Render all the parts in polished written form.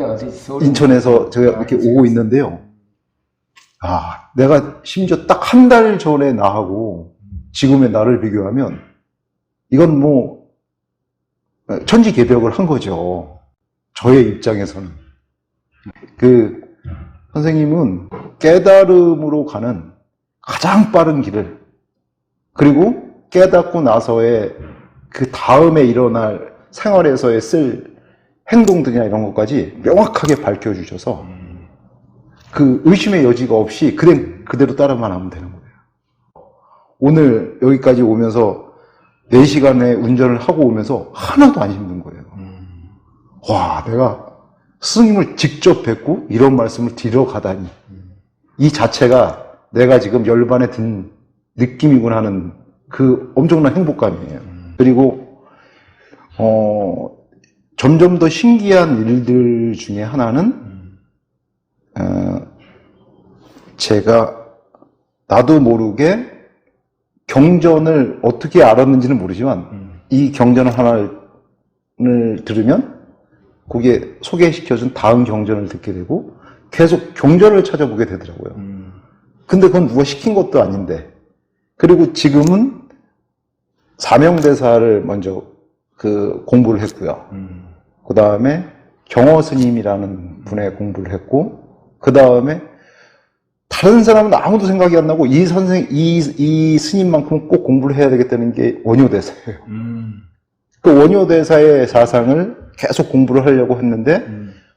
서울에 어디, 서울 인천에서 제가 이렇게 오고 있는데요. 아, 내가 심지어 딱 한 달 전에 나하고 지금의 나를 비교하면 이건 뭐 천지개벽을 한 거죠. 저의 입장에서는. 그 선생님은 깨달음으로 가는 가장 빠른 길을, 그리고 깨닫고 나서의 그 다음에 일어날 생활에서의 쓸 행동들이나 이런 것까지 명확하게 밝혀주셔서 그 의심의 여지가 없이 그대로 따라만 하면 되는 거예요. 오늘 여기까지 오면서 4시간의 운전을 하고 오면서 하나도 안 힘든 거예요. 와, 내가 스승님을 직접 뵙고 이런 말씀을 드려 가다니. 이 자체가 내가 지금 열반에 든 느낌이구나 하는 그 엄청난 행복감이에요. 그리고 점점 더 신기한 일들 중에 하나는 제가 나도 모르게 경전을 어떻게 알았는지는 모르지만 이 경전 하나를 들으면 거기에 소개시켜준 다음 경전을 듣게 되고 계속 경전을 찾아보게 되더라고요. 근데 그건 누가 시킨 것도 아닌데. 그리고 지금은 사명대사를 먼저 공부를 했고요. 그 다음에 경어 스님이라는 분의 공부를 했고, 그 다음에 다른 사람은 아무도 생각이 안 나고 이 스님만큼은 꼭 공부를 해야 되겠다는 게 원효대사예요. 그 원효대사의 사상을 계속 공부를 하려고 했는데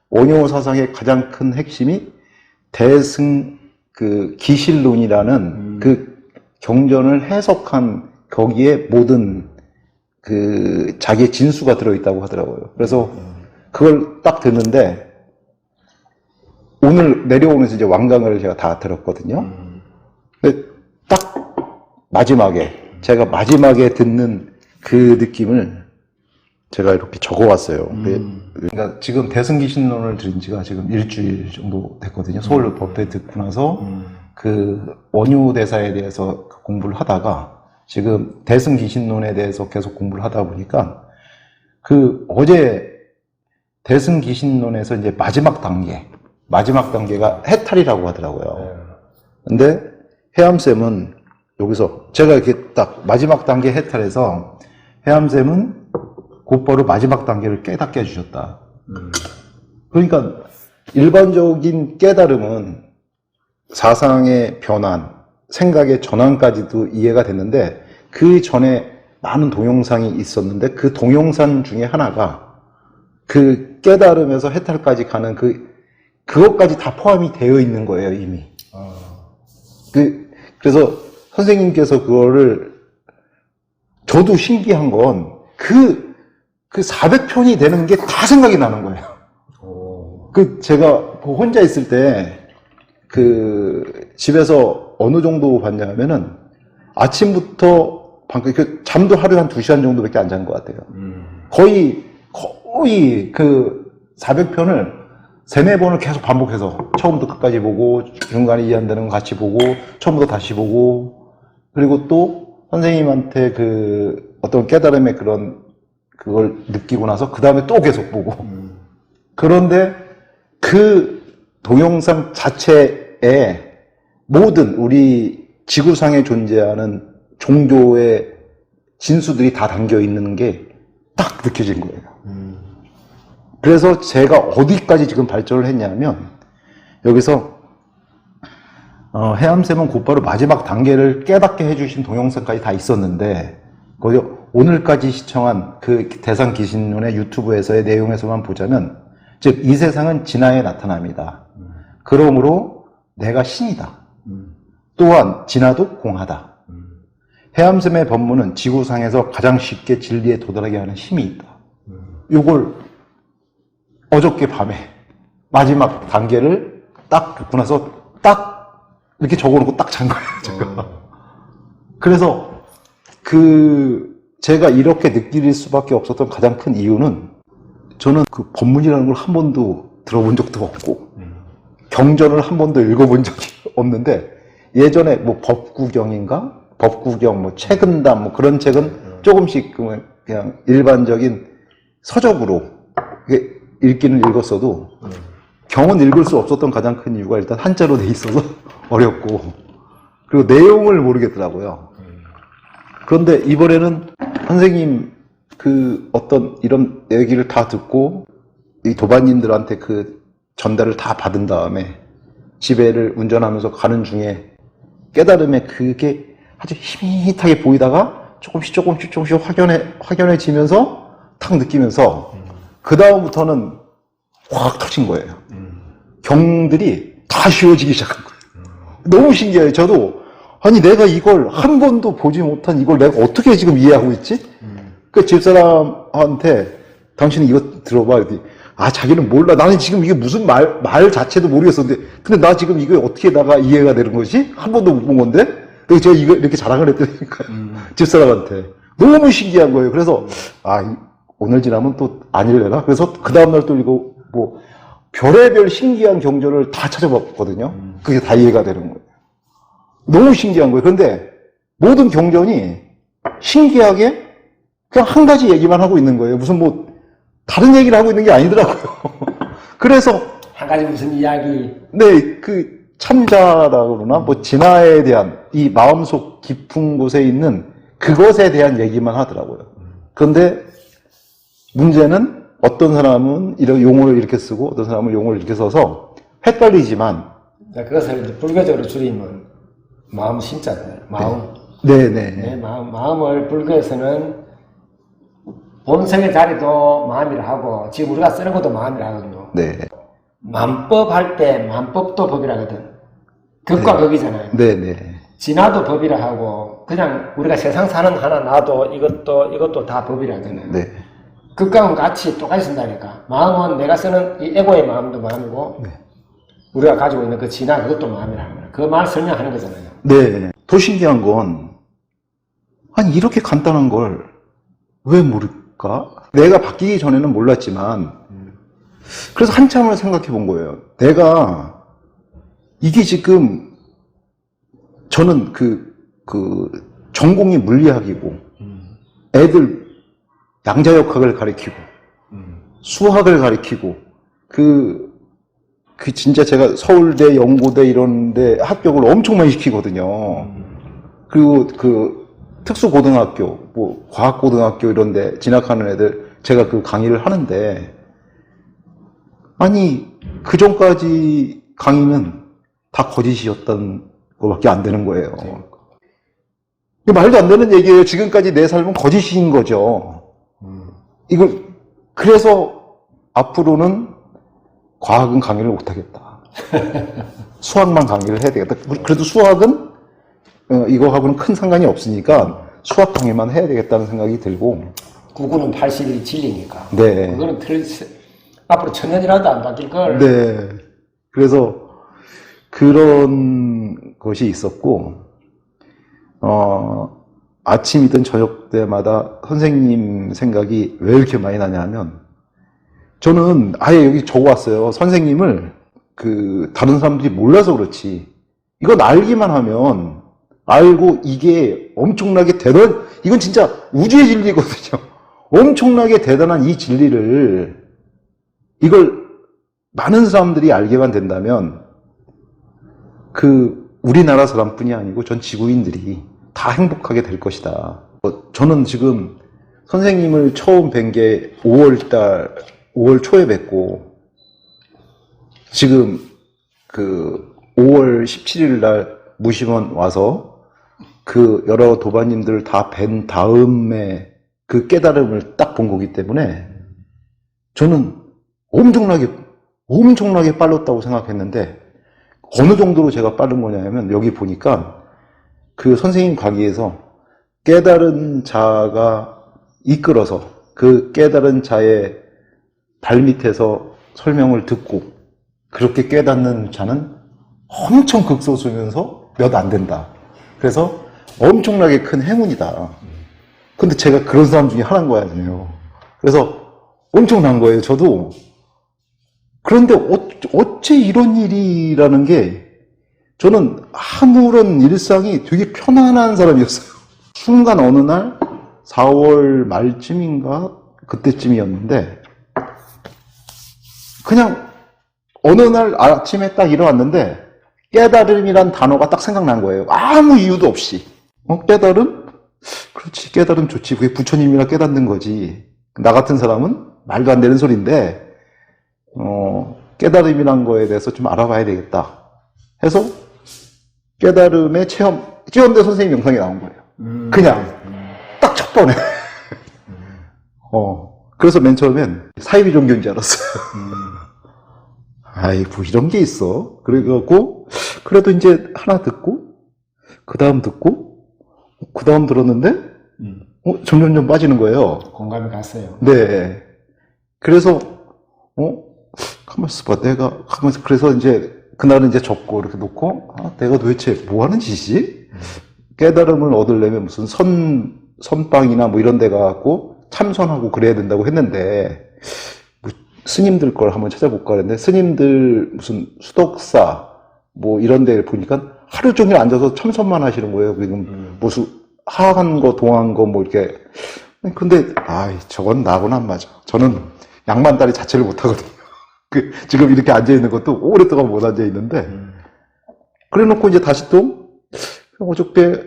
원효 사상의 가장 큰 핵심이 기실론이라는 그 경전을 해석한 거기에 모든 자기의 진수가 들어있다고 하더라고요. 그래서 그걸 딱 듣는데 오늘 내려오면서 이제 완강을 제가 다 들었거든요. 근데 딱 제가 마지막에 듣는 그 느낌을 제가 이렇게 적어왔어요. 그러니까 지금 대승기신론을 들은 지가 지금 일주일 정도 됐거든요. 서울 법회 듣고 나서 그 원효대사에 대해서 공부를 하다가 지금 대승기신론에 대해서 계속 공부를 하다 보니까 어제 대승기신론에서 이제 마지막 단계가 해탈이라고 하더라고요. 근데 해암쌤은 여기서 제가 이렇게 딱 마지막 단계 해탈에서 해암쌤은 곧바로 마지막 단계를 깨닫게 해주셨다. 그러니까 일반적인 깨달음은 사상의 변환, 생각의 전환까지도 이해가 됐는데 그 전에 많은 동영상이 있었는데 그 동영상 중에 하나가 그 깨달음에서 해탈까지 가는 그것까지 다 포함이 되어 있는 거예요, 이미. 그래서 선생님께서 그거를 저도 신기한 건 그 400편이 되는 게 다 생각이 나는 거예요. 제가 혼자 있을 때 집에서 어느 정도 봤냐면은 아침부터 잠도 하루에 한 2시간 정도밖에 안 잔 것 같아요. 거의 400편을 3-4번을 계속 반복해서 처음부터 끝까지 보고 중간에 이해 안 되는 거 같이 보고 처음부터 다시 보고, 그리고 또 선생님한테 어떤 깨달음의 그걸 느끼고 나서 그 다음에 또 계속 보고. 그런데 그 동영상 자체에 모든 우리 지구상에 존재하는 종교의 진수들이 다 담겨 있는 게 딱 느껴진 거예요. 그래서 제가 어디까지 지금 발전을 했냐면 여기서 해암쌤은 곧바로 마지막 단계를 깨닫게 해주신 동영상까지 다 있었는데 거기 오늘까지 시청한 그 대상기신론의 유튜브에서의 내용에서만 보자면, 즉 이 세상은 진화에 나타납니다. 그러므로 내가 신이다. 또한 진화도 공하다. 해암쌤의 법문은 지구상에서 가장 쉽게 진리에 도달하게 하는 힘이 있다. 이걸 어저께 밤에 마지막 단계를 딱 듣고 나서 딱 이렇게 적어놓고 딱 잔 거예요, 제가. 그래서 제가 이렇게 느낄 수밖에 없었던 가장 큰 이유는 저는 그 법문이라는 걸 한 번도 들어본 적도 없고 경전을 한 번도 읽어본 적이 없는데 예전에 뭐 법구경인가? 법구경, 뭐 책은담, 뭐 그런 책은 조금씩 그냥 일반적인 서적으로 읽기는 읽었어도 경은 읽을 수 없었던 가장 큰 이유가 일단 한자로 돼 있어서 어렵고 그리고 내용을 모르겠더라고요. 그런데 이번에는 선생님 그 어떤 이런 얘기를 다 듣고 이 도반님들한테 그 전달을 다 받은 다음에 집에를 운전하면서 가는 중에 깨달음에 그게 아주 희밋하게 보이다가 조금씩 확연해지면서 탁 느끼면서 그 다음부터는 확 터진 거예요. 경들이 다 쉬워지기 시작한 거예요. 너무 신기해요. 저도 아니 내가 이걸 한 번도 보지 못한 이걸 내가 어떻게 지금 이해하고 있지? 그 집사람한테 당신은 이거 들어봐. 아 자기는 몰라. 나는 지금 이게 무슨 말 자체도 모르겠었는데 근데 나 지금 이거 어떻게 나가 이해가 되는 거지? 한 번도 못 본 건데? 그래서 제가 이거 이렇게 자랑을 했더니까 집사람한테 너무 신기한 거예요. 그래서 오늘 지나면 또 아니래나? 그래서 그 다음날 또 이거 뭐 별의별 신기한 경전을 다 찾아봤거든요. 그게 다 이해가 되는 거예요. 너무 신기한 거예요. 그런데 모든 경전이 신기하게 그냥 한 가지 얘기만 하고 있는 거예요. 무슨 뭐 다른 얘기를 하고 있는 게 아니더라고요. 그래서 한 가지 무슨 이야기. 네, 그 참자라고 그러나 뭐 진화에 대한 이 마음속 깊은 곳에 있는 그것에 대한 얘기만 하더라고요. 그런데 문제는 어떤 사람은 이런 용어를 이렇게 쓰고 어떤 사람은 용어를 이렇게 써서 헷갈리지만 그것을 이제 불교적으로 줄이면 마음 신자잖아요. 마음. 네네. 네, 마음을 불교에서는 본성의 자리도 마음이라 하고 지금 우리가 쓰는 것도 마음이라 하거든요. 네. 만법 할 때 만법도 법이라 하거든. 극과 극이잖아요. 네네. 진화도 법이라 하고 그냥 우리가 세상 사는 하나 나도 이것도 다 법이라 하잖아요. 네. 극과는 같이 똑같이 쓴다니까. 마음은 내가 쓰는 이 에고의 마음도 마음이고 네. 우리가 가지고 있는 그 진화 그것도 마음이라 하는 거예요. 그 말 설명하는 거잖아요. 네. 더 신기한 건 아니 이렇게 간단한 걸 왜 모를까? 내가 바뀌기 전에는 몰랐지만 그래서 한참을 생각해 본 거예요. 내가 이게 지금 저는 그 전공이 물리학이고 애들 양자역학을 가르치고 수학을 가르치고 그 진짜 제가 서울대, 연고대 이런 데 합격을 엄청 많이 시키거든요. 그리고 그 특수고등학교, 뭐 과학고등학교 이런 데 진학하는 애들 제가 그 강의를 하는데 아니 그 전까지 강의는 다 거짓이었던 거밖에 안 되는 거예요. 말도 안 되는 얘기예요. 지금까지 내 삶은 거짓인 거죠. 이걸 그래서 앞으로는 과학은 강의를 못하겠다. 수학만 강의를 해야 되겠다. 그래도 수학은 이거하고는 큰 상관이 없으니까 수학 강의만 해야 되겠다는 생각이 들고 9구는 80일이 진리니까. 네. 그거는 앞으로 1000년이라도 안 바뀔 걸. 네. 그래서 그런 것이 있었고 아침이든 저녁 때마다 선생님 생각이 왜 이렇게 많이 나냐면 저는 아예 여기 적어왔어요. 선생님을 다른 사람들이 몰라서 그렇지. 이건 알기만 하면 알고 이게 엄청나게 이건 진짜 우주의 진리거든요. 엄청나게 대단한 이 진리를 이걸 많은 사람들이 알게만 된다면 우리나라 사람뿐이 아니고 전 지구인들이 다 행복하게 될 것이다. 저는 지금 선생님을 처음 뵌 게 5월 초에 뵙고 지금 5월 17일 날 무심원 와서 여러 도반님들 다 뵌 다음에 그 깨달음을 딱 본 거기 때문에 저는 엄청나게 빨랐다고 생각했는데 어느 정도로 제가 빠른 거냐면 여기 보니까 선생님 강의에서 깨달은 자가 이끌어서 그 깨달은 자의 발밑에서 설명을 듣고 그렇게 깨닫는 자는 엄청 극소수면서 몇 안 된다. 그래서 엄청나게 큰 행운이다. 근데 제가 그런 사람 중에 하나인 거예요. 그래서 엄청난 거예요, 저도. 그런데 어째 이런 일이라는 게 저는 아무런 일상이 되게 편안한 사람이었어요. 순간 어느 날 4월 말쯤인가 그때쯤이었는데 그냥 어느 날 아침에 딱 일어났는데 깨달음이란 단어가 딱 생각난 거예요. 아무 이유도 없이. 깨달음? 그렇지, 깨달음 좋지. 그게 부처님이라 깨닫는 거지. 나 같은 사람은 말도 안 되는 소리인데, 깨달음이란 거에 대해서 좀 알아봐야 되겠다 해서 깨달음의 체험대 선생님 영상이 나온 거예요. 그냥 딱 첫 번에. 그래서 맨 처음엔 사이비 종교인 줄 알았어요. 아이고, 이런 게 있어. 그래갖고, 그래도 이제 하나 듣고, 그 다음 듣고, 그 다음 들었는데, 점점점 빠지는 거예요. 공감이 갔어요. 네. 그래서, 가만 있어봐. 그래서 이제, 그날은 이제 접고 이렇게 놓고, 내가 도대체 뭐 하는 짓이지? 깨달음을 얻으려면 무슨 선방이나 뭐 이런 데 가고 참선하고 그래야 된다고 했는데, 스님들 걸 한번 찾아볼까 그랬는데, 스님들 무슨 수덕사, 뭐 이런 데 보니까 하루 종일 앉아서 참선만 하시는 거예요. 지금 무슨 하한 거, 동한 거, 뭐 이렇게. 근데, 저건 나하고는 안 맞아. 저는 양반다리 자체를 못 하거든요. 지금 이렇게 앉아있는 것도 오랫동안 못 앉아있는데, 그래 놓고 이제 다시 또, 어저께,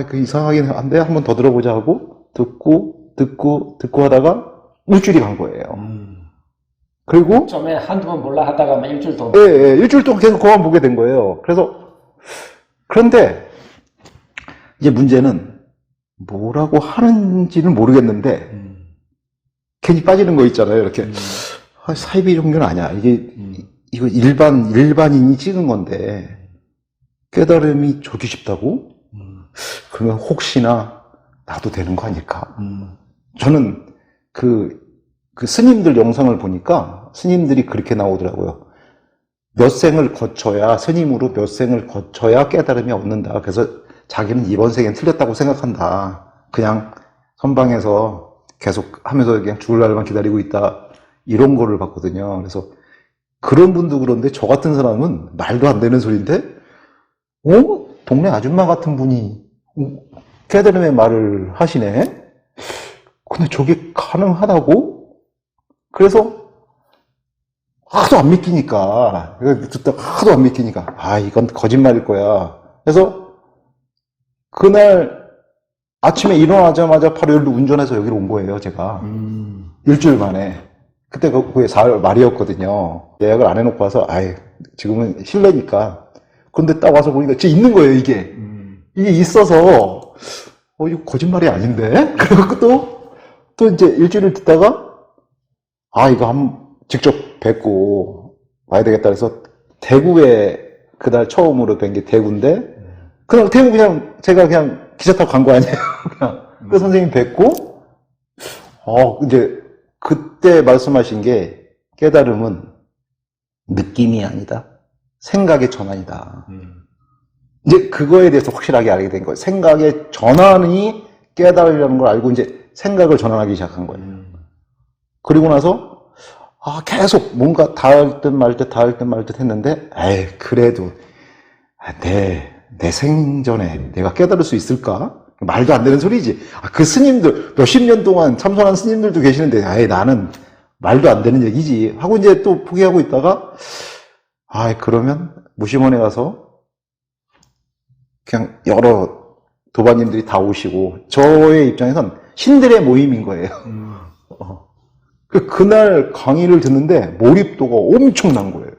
그 이상하긴 한데, 한번 더 들어보자 하고, 듣고 하다가 일주일이 간 거예요. 그리고, 처음에 한두 번 몰라 하다가 막 일주일 동안. 예, 일주일 동안 계속 그만 보게 된 거예요. 그런데, 이제 문제는 뭐라고 하는지는 모르겠는데, 괜히 빠지는 거 있잖아요. 이렇게. 사이비 종교는 아니야. 이거 일반인이 찍은 건데, 깨달음이 저기 싶다고? 그러면 혹시나 나도 되는 거 아닐까? 저는 그 스님들 영상을 보니까 스님들이 그렇게 나오더라고요. 몇 생을 거쳐야, 스님으로 몇 생을 거쳐야 깨달음이 얻는다. 그래서 자기는 이번 생엔 틀렸다고 생각한다. 그냥 선방에서 계속 하면서 그냥 죽을 날만 기다리고 있다. 이런 거를 봤거든요. 그래서 그런 분도 그런데 저 같은 사람은 말도 안 되는 소리인데, 동네 아줌마 같은 분이 깨달음의 말을 하시네? 근데 저게 가능하다고? 그래서 하도 안 믿기니까, 듣다가 하도 안 믿기니까, 이건 거짓말일 거야. 그래서 그날 아침에 일어나자마자 바로 여기로 운전해서 여기로 온 거예요, 제가. 일주일 만에. 그때 그게 4월 말이었거든요. 예약을 안 해놓고 와서, 지금은 실내니까. 근데 딱 와서 보니까 진짜 있는 거예요, 이게. 이게 있어서, 이거 거짓말이 아닌데? 그리고 또 이제 일주일을 듣다가, 이거 한번 직접 뵙고 와야 되겠다 해서 대구에 그날 처음으로 뵌 게 대구인데, 그냥 대구 그냥 제가 그냥 기차 타고 간 거 아니에요. 그냥 그 선생님 뵙고, 이제 그때 말씀하신 게 깨달음은 느낌이 아니다. 생각의 전환이다. 이제 그거에 대해서 확실하게 알게 된 거예요. 생각의 전환이 깨달음이라는 걸 알고 이제 생각을 전환하기 시작한 거예요. 그리고 나서 계속 뭔가 닿을 듯 말 듯 했는데, 그래도 내 생전에 내가 깨달을 수 있을까? 말도 안 되는 소리지. 그 스님들 몇십 년 동안 참선한 스님들도 계시는데, 나는 말도 안 되는 얘기지 하고 이제 또 포기하고 있다가, 그러면 무심원에 가서 그냥 여러 도반님들이 다 오시고, 저의 입장에선 신들의 모임인 거예요. 그날 강의를 듣는데 몰입도가 엄청난 거예요.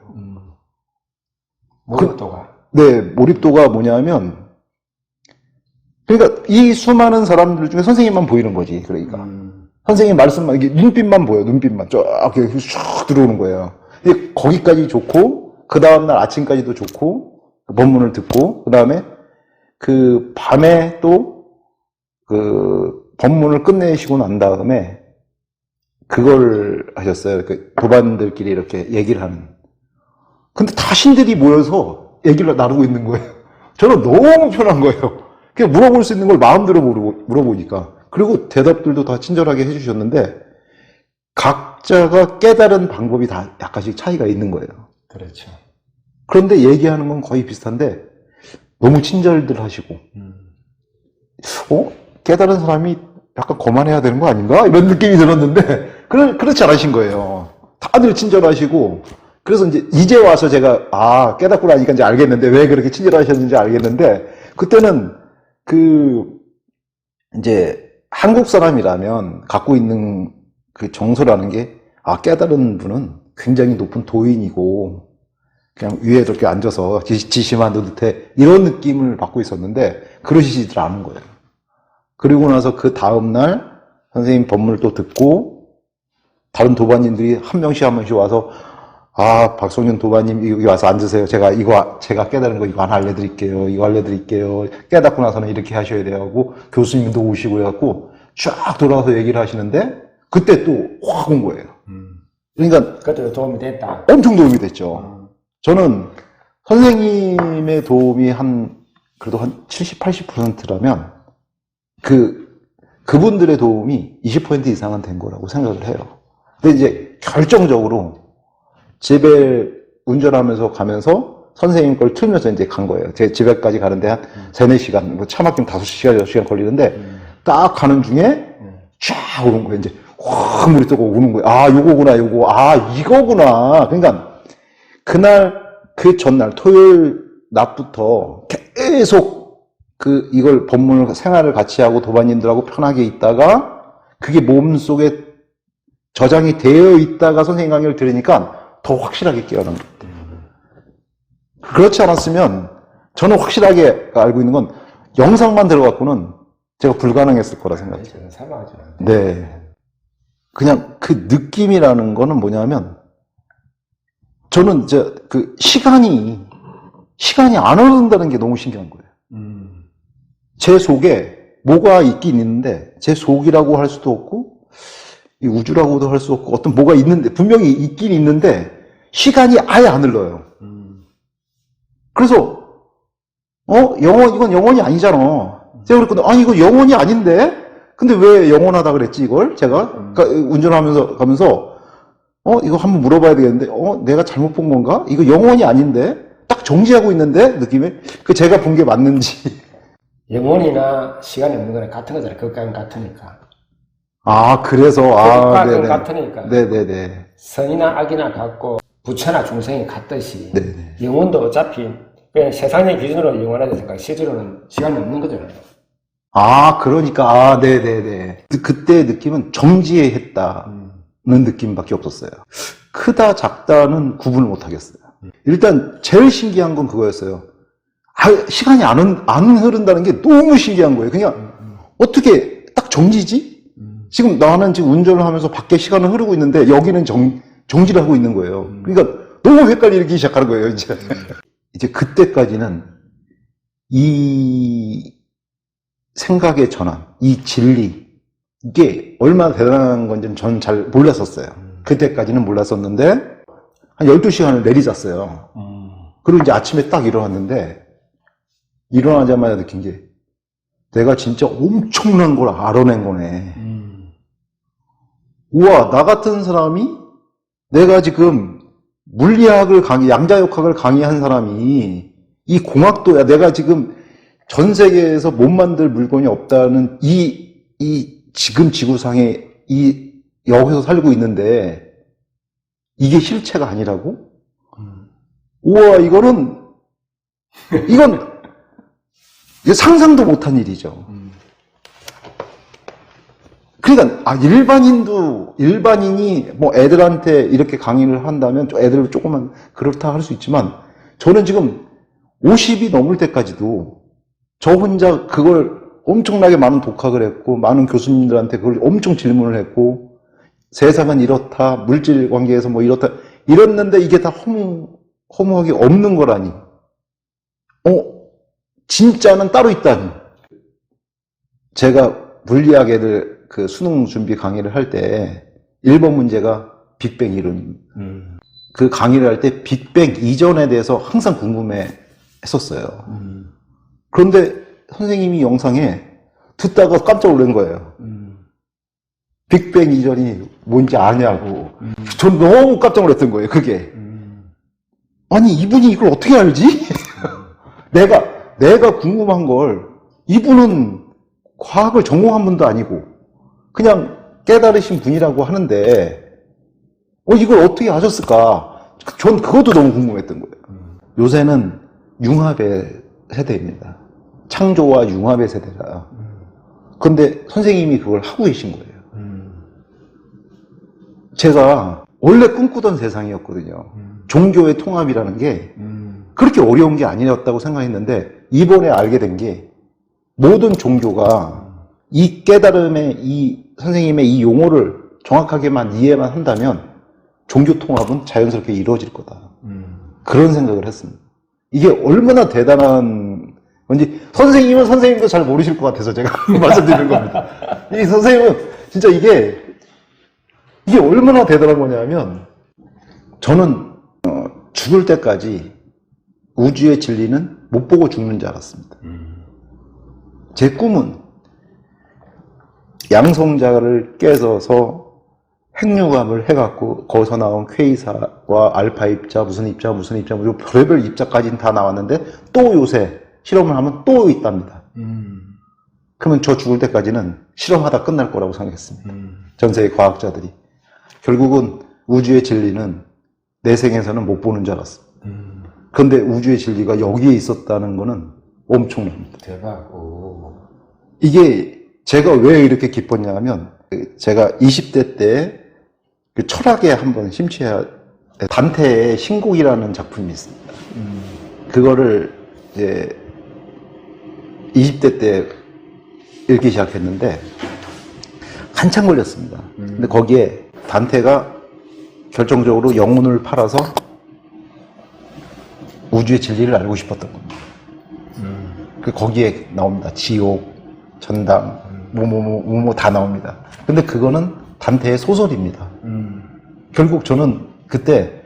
몰입도가? 네, 몰입도가 뭐냐면, 그러니까 이 수많은 사람들 중에 선생님만 보이는 거지. 그러니까 선생님 말씀만, 이게 눈빛만 보여. 눈빛만 쫙 이렇게 슉 들어오는 거예요. 근데 거기까지 좋고, 그 다음날 아침까지도 좋고, 법문을 듣고, 그 다음에 그 밤에 또 그 법문을 끝내시고 난 다음에 그걸 하셨어요. 그 도반들끼리 이렇게 얘기를 하는. 근데 다 신들이 모여서 얘기를 나누고 있는 거예요. 저는 너무 편한 거예요. 그냥 물어볼 수 있는 걸 마음대로 물어보니까. 그리고 대답들도 다 친절하게 해주셨는데, 각자가 깨달은 방법이 다 약간씩 차이가 있는 거예요. 그렇죠. 그런데 얘기하는 건 거의 비슷한데, 너무 친절들 하시고, 깨달은 사람이 약간 거만해야 되는 거 아닌가? 이런 느낌이 들었는데, 그렇지 않으신 거예요. 다들 친절하시고, 그래서 이제 와서 제가, 아, 깨닫고 나니까 이제 알겠는데, 왜 그렇게 친절하셨는지 알겠는데, 그때는 이제 한국 사람이라면 갖고 있는 그 정서라는 게, 아, 깨달은 분은 굉장히 높은 도인이고, 그냥 위에 이렇게 앉아서 지시만 듯해 이런 느낌을 받고 있었는데, 그러시지들 않은 거예요. 그리고 나서 그 다음날 선생님 법문을 또 듣고, 다른 도반님들이 한 명씩 와서, 아, 박성윤 도반님 여기 와서 앉으세요. 제가 깨달은 거 이거 하나 알려드릴게요. 이거 알려드릴게요. 깨닫고 나서는 이렇게 하셔야 돼요 하고, 교수님도 오시고 해갖고, 쫙 돌아와서 얘기를 하시는데, 그때 또 확 온 거예요. 그러니까, 그것도 도움이 됐다. 엄청 도움이 됐죠. 저는 선생님의 도움이 그래도 한 70, 80%라면, 그분들의 도움이 20% 이상은 된 거라고 생각을 해요. 근데 이제 결정적으로 집에 운전하면서 가면서 선생님 걸 틀면서 이제 간 거예요. 제 집에까지 가는데 한 3, 4시간, 차 막히면 5시간, 6시간 걸리는데 딱 가는 중에 쫙 오는 거예요. 이제 확 물이 뜨고 오는 거예요. 아, 요거구나, 요거. 아, 이거구나. 그러니까 그 전날 토요일 낮부터 계속 이걸 법문을 생활을 같이 하고 도반님들하고 편하게 있다가 그게 몸속에 저장이 되어 있다가 선생님 강의를 들으니까 더 확실하게 깨어난 것 같아요. 그렇지 않았으면 저는 확실하게 알고 있는 건 영상만 들어갖고는 제가 불가능했을 거라 생각해요. 사망하죠. 네. 그냥 그 느낌이라는 거는 뭐냐면 저는 이제 시간이 안 흐른다는 게 너무 신기한 거예요. 제 속에 뭐가 있긴 있는데 제 속이라고 할 수도 없고 이 우주라고도 할 수 없고 어떤 뭐가 있는데 분명히 있긴 있는데 시간이 아예 안 흘러요. 그래서 이건 영원이 아니잖아. 제가 그랬거든. 아니 이거 영원이 아닌데 근데 왜 영원하다 그랬지 이걸 제가 그러니까 운전하면서 가면서 이거 한번 물어봐야 되겠는데 내가 잘못 본 건가? 이거 영원이 아닌데 딱 정지하고 있는데 느낌이 제가 본 게 맞는지 영혼이나 시간이 없는 거랑 같은 거잖아요. 극과는 같으니까. 아, 그래서, 극과는 같으니까. 네네네. 선이나 악이나 같고, 부처나 중생이 같듯이. 네네. 영혼도 어차피, 그냥 세상의 기준으로 영원하다 생각, 실제로는 시간이 없는 거잖아요. 아, 그러니까, 네네네. 그때 느낌은 정지했다는 느낌밖에 없었어요. 크다, 작다는 구분을 못 하겠어요. 일단, 제일 신기한 건 그거였어요. 시간이 안 흐른다는 게 너무 신기한 거예요. 그냥, 어떻게 딱 정지지? 지금 나는 지금 운전을 하면서 밖에 시간은 흐르고 있는데 여기는 정지를 하고 있는 거예요. 그러니까 너무 헷갈리기 시작하는 거예요, 이제. 이제 그때까지는 이 생각의 전환, 이 진리, 이게 얼마나 대단한 건지는 저는 잘 몰랐었어요. 그때까지는 몰랐었는데 한 12시간을 내리잤어요. 그리고 이제 아침에 딱 일어났는데 일어나자마자 느낀 게 내가 진짜 엄청난 걸 알아낸 거네. 우와, 나 같은 사람이 내가 지금 물리학을 양자역학을 강의한 사람이 이 공학도야 내가 지금 전 세계에서 못 만들 물건이 없다는 이 지금 지구상에 여기서 살고 있는데 이게 실체가 아니라고? 우와, 이건 상상도 못한 일이죠. 그러니까, 일반인이 뭐 애들한테 이렇게 강의를 한다면, 애들 조금만 그렇다 할 수 있지만, 저는 지금 50이 넘을 때까지도 저 혼자 그걸 엄청나게 많은 독학을 했고, 많은 교수님들한테 그걸 엄청 질문을 했고, 세상은 이렇다, 물질 관계에서 뭐 이렇다, 이랬는데 이게 다 허무하게 없는 거라니. 진짜는 따로 있다니. 제가 물리학 애들 수능 준비 강의를 할 때 1번 문제가 빅뱅 이론. 그 강의를 할 때 빅뱅 이전에 대해서 항상 궁금해 했었어요. 그런데 선생님이 영상에 듣다가 깜짝 놀란 거예요. 빅뱅 이전이 뭔지 아냐고. 전 너무 깜짝 놀랐던 거예요, 그게. 아니, 이분이 이걸 어떻게 알지? 내가 궁금한 걸, 이분은 과학을 전공한 분도 아니고, 그냥 깨달으신 분이라고 하는데, 이걸 어떻게 하셨을까? 전 그것도 너무 궁금했던 거예요. 요새는 융합의 세대입니다. 창조와 융합의 세대라. 근데 선생님이 그걸 하고 계신 거예요. 제가 원래 꿈꾸던 세상이었거든요. 종교의 통합이라는 게 그렇게 어려운 게 아니었다고 생각했는데 이번에 알게 된 게 모든 종교가 이 깨달음의 이 선생님의 이 용어를 정확하게만 이해만 한다면 종교 통합은 자연스럽게 이루어질 거다. 그런 생각을 했습니다. 이게 얼마나 대단한 건지 선생님은 선생님도 잘 모르실 것 같아서 제가 말씀드리는 겁니다. 이 선생님은 진짜 이게 얼마나 대단한 거냐면 저는 죽을 때까지 우주의 진리는 못 보고 죽는 줄 알았습니다. 제 꿈은 양성자를 깨서서 핵융합을 해갖고 거기서 나온 퀘이사와 알파 입자, 무슨 입자, 별의별 입자까지는 다 나왔는데 또 요새 실험을 하면 또 있답니다. 그러면 저 죽을 때까지는 실험하다 끝날 거라고 생각했습니다. 전 세계 과학자들이. 결국은 우주의 진리는 내 생에서는 못 보는 줄 알았습니다. 그런데 우주의 진리가 여기에 있었다는 거는 엄청납니다. 대박. 오. 이게 제가 왜 이렇게 기뻤냐 하면 제가 20대 때 그 철학에 한번 심취해야 단테의 신곡이라는 작품이 있습니다. 그거를 이제 20대 때 읽기 시작했는데 한참 걸렸습니다. 근데 거기에 단테가 결정적으로 영혼을 팔아서 우주의 진리를 알고 싶었던 겁니다. 거기에 나옵니다. 지옥, 전당, 뭐뭐 다 나옵니다. 근데 그거는 단테의 소설입니다. 결국 저는 그때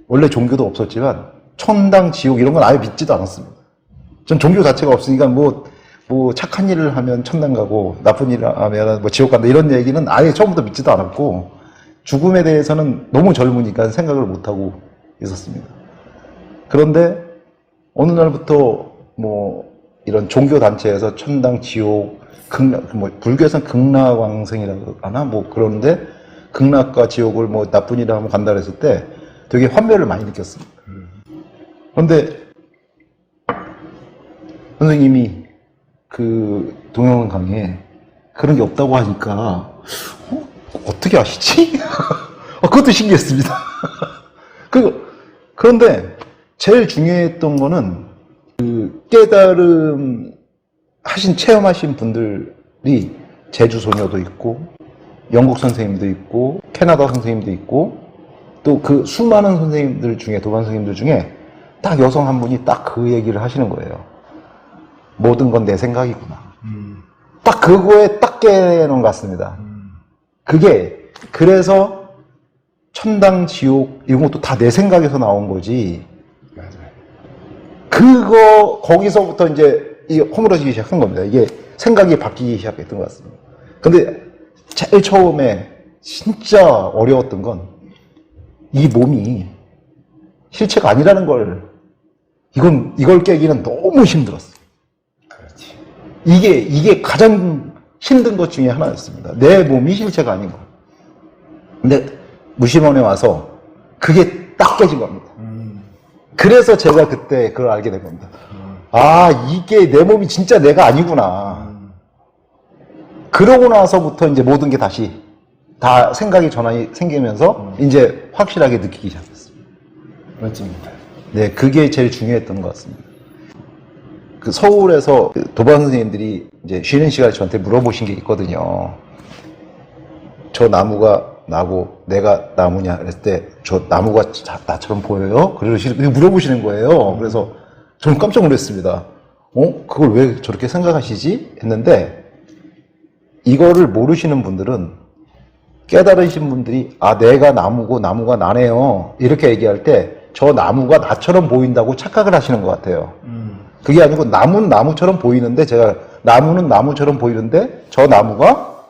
원래 종교도 없었지만 천당, 지옥 이런 건 아예 믿지도 않았습니다. 전 종교 자체가 없으니까 뭐 착한 일을 하면 천당 가고 나쁜 일을 하면 뭐 지옥 간다 이런 얘기는 아예 처음부터 믿지도 않았고 죽음에 대해서는 너무 젊으니까 생각을 못하고 있었습니다. 그런데 어느 날부터 뭐 이런 종교 단체에서 천당, 지옥, 극락, 뭐 불교에서는 극락왕생이라고 하나 뭐 그러는데 극락과 지옥을 뭐 나쁜 일을 하면 간다 그랬을 때 되게 환멸을 많이 느꼈습니다. 그런데 선생님이 그 동영상 강의에 그런 게 없다고 하니까 어떻게 아시지? 그것도 신기했습니다. 그런데 제일 중요했던 거는 그 깨달음 하신 체험하신 분들이 제주 소녀도 있고 영국 선생님도 있고 캐나다 선생님도 있고 또 그 수많은 선생님들 중에 도반 선생님들 중에 딱 여성 한 분이 딱 그 얘기를 하시는 거예요. 모든 건 내 생각이구나. 딱 그거에 딱 깨는 것 같습니다. 그게 그래서 천당, 지옥 이런 것도 다 내 생각에서 나온 거지. 그거 거기서부터 이제 이 허물어지기 시작한 겁니다. 이게 생각이 바뀌기 시작했던 것 같습니다. 근데 제일 처음에 진짜 어려웠던 건 이 몸이 실체가 아니라는 걸 이걸 깨기는 너무 힘들었어요. 그렇지. 이게 가장 힘든 것 중에 하나였습니다. 내 몸이 실체가 아닌 거. 근데 무심원에 와서 그게 딱 깨진 겁니다. 그래서 제가 그때 그걸 알게 된 겁니다. 아, 이게 내 몸이 진짜 내가 아니구나. 그러고 나서부터 이제 모든 게 다시 다 생각의 전환이 생기면서 이제 확실하게 느끼기 시작했습니다. 멋집니다. 네, 그게 제일 중요했던 것 같습니다. 그 서울에서 그 도반 선생님들이 이제 쉬는 시간에 저한테 물어보신 게 있거든요. 저 나무가 나고 내가 나무냐 그랬을 때 저 나무가 나처럼 보여요? 물어보시는 거예요. 그래서 저는 깜짝 놀랐습니다. 그걸 왜 저렇게 생각하시지? 했는데 이거를 모르시는 분들은 깨달으신 분들이 내가 나무고 나무가 나네요 이렇게 얘기할 때 저 나무가 나처럼 보인다고 착각을 하시는 것 같아요. 그게 아니고 나무는 나무처럼 보이는데 제가 나무는 나무처럼 보이는데 저 나무가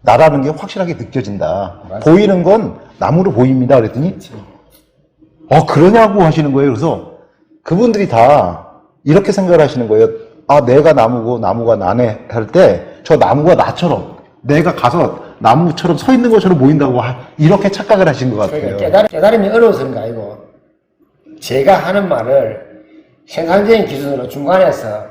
나라는 게 확실하게 느껴진다. 맞아요. 보이는 건 나무로 보입니다. 그랬더니 그러냐고 하시는 거예요. 그래서 그분들이 다 이렇게 생각을 하시는 거예요. 내가 나무고 나무가 나네 할 때 저 나무가 나처럼 내가 가서 나무처럼 서 있는 것처럼 보인다고 이렇게 착각을 하신 것 같아요. 그러니까 깨달음이 어려워서 그런 거 아니고 제가 하는 말을 생산적인 기준으로 중간에서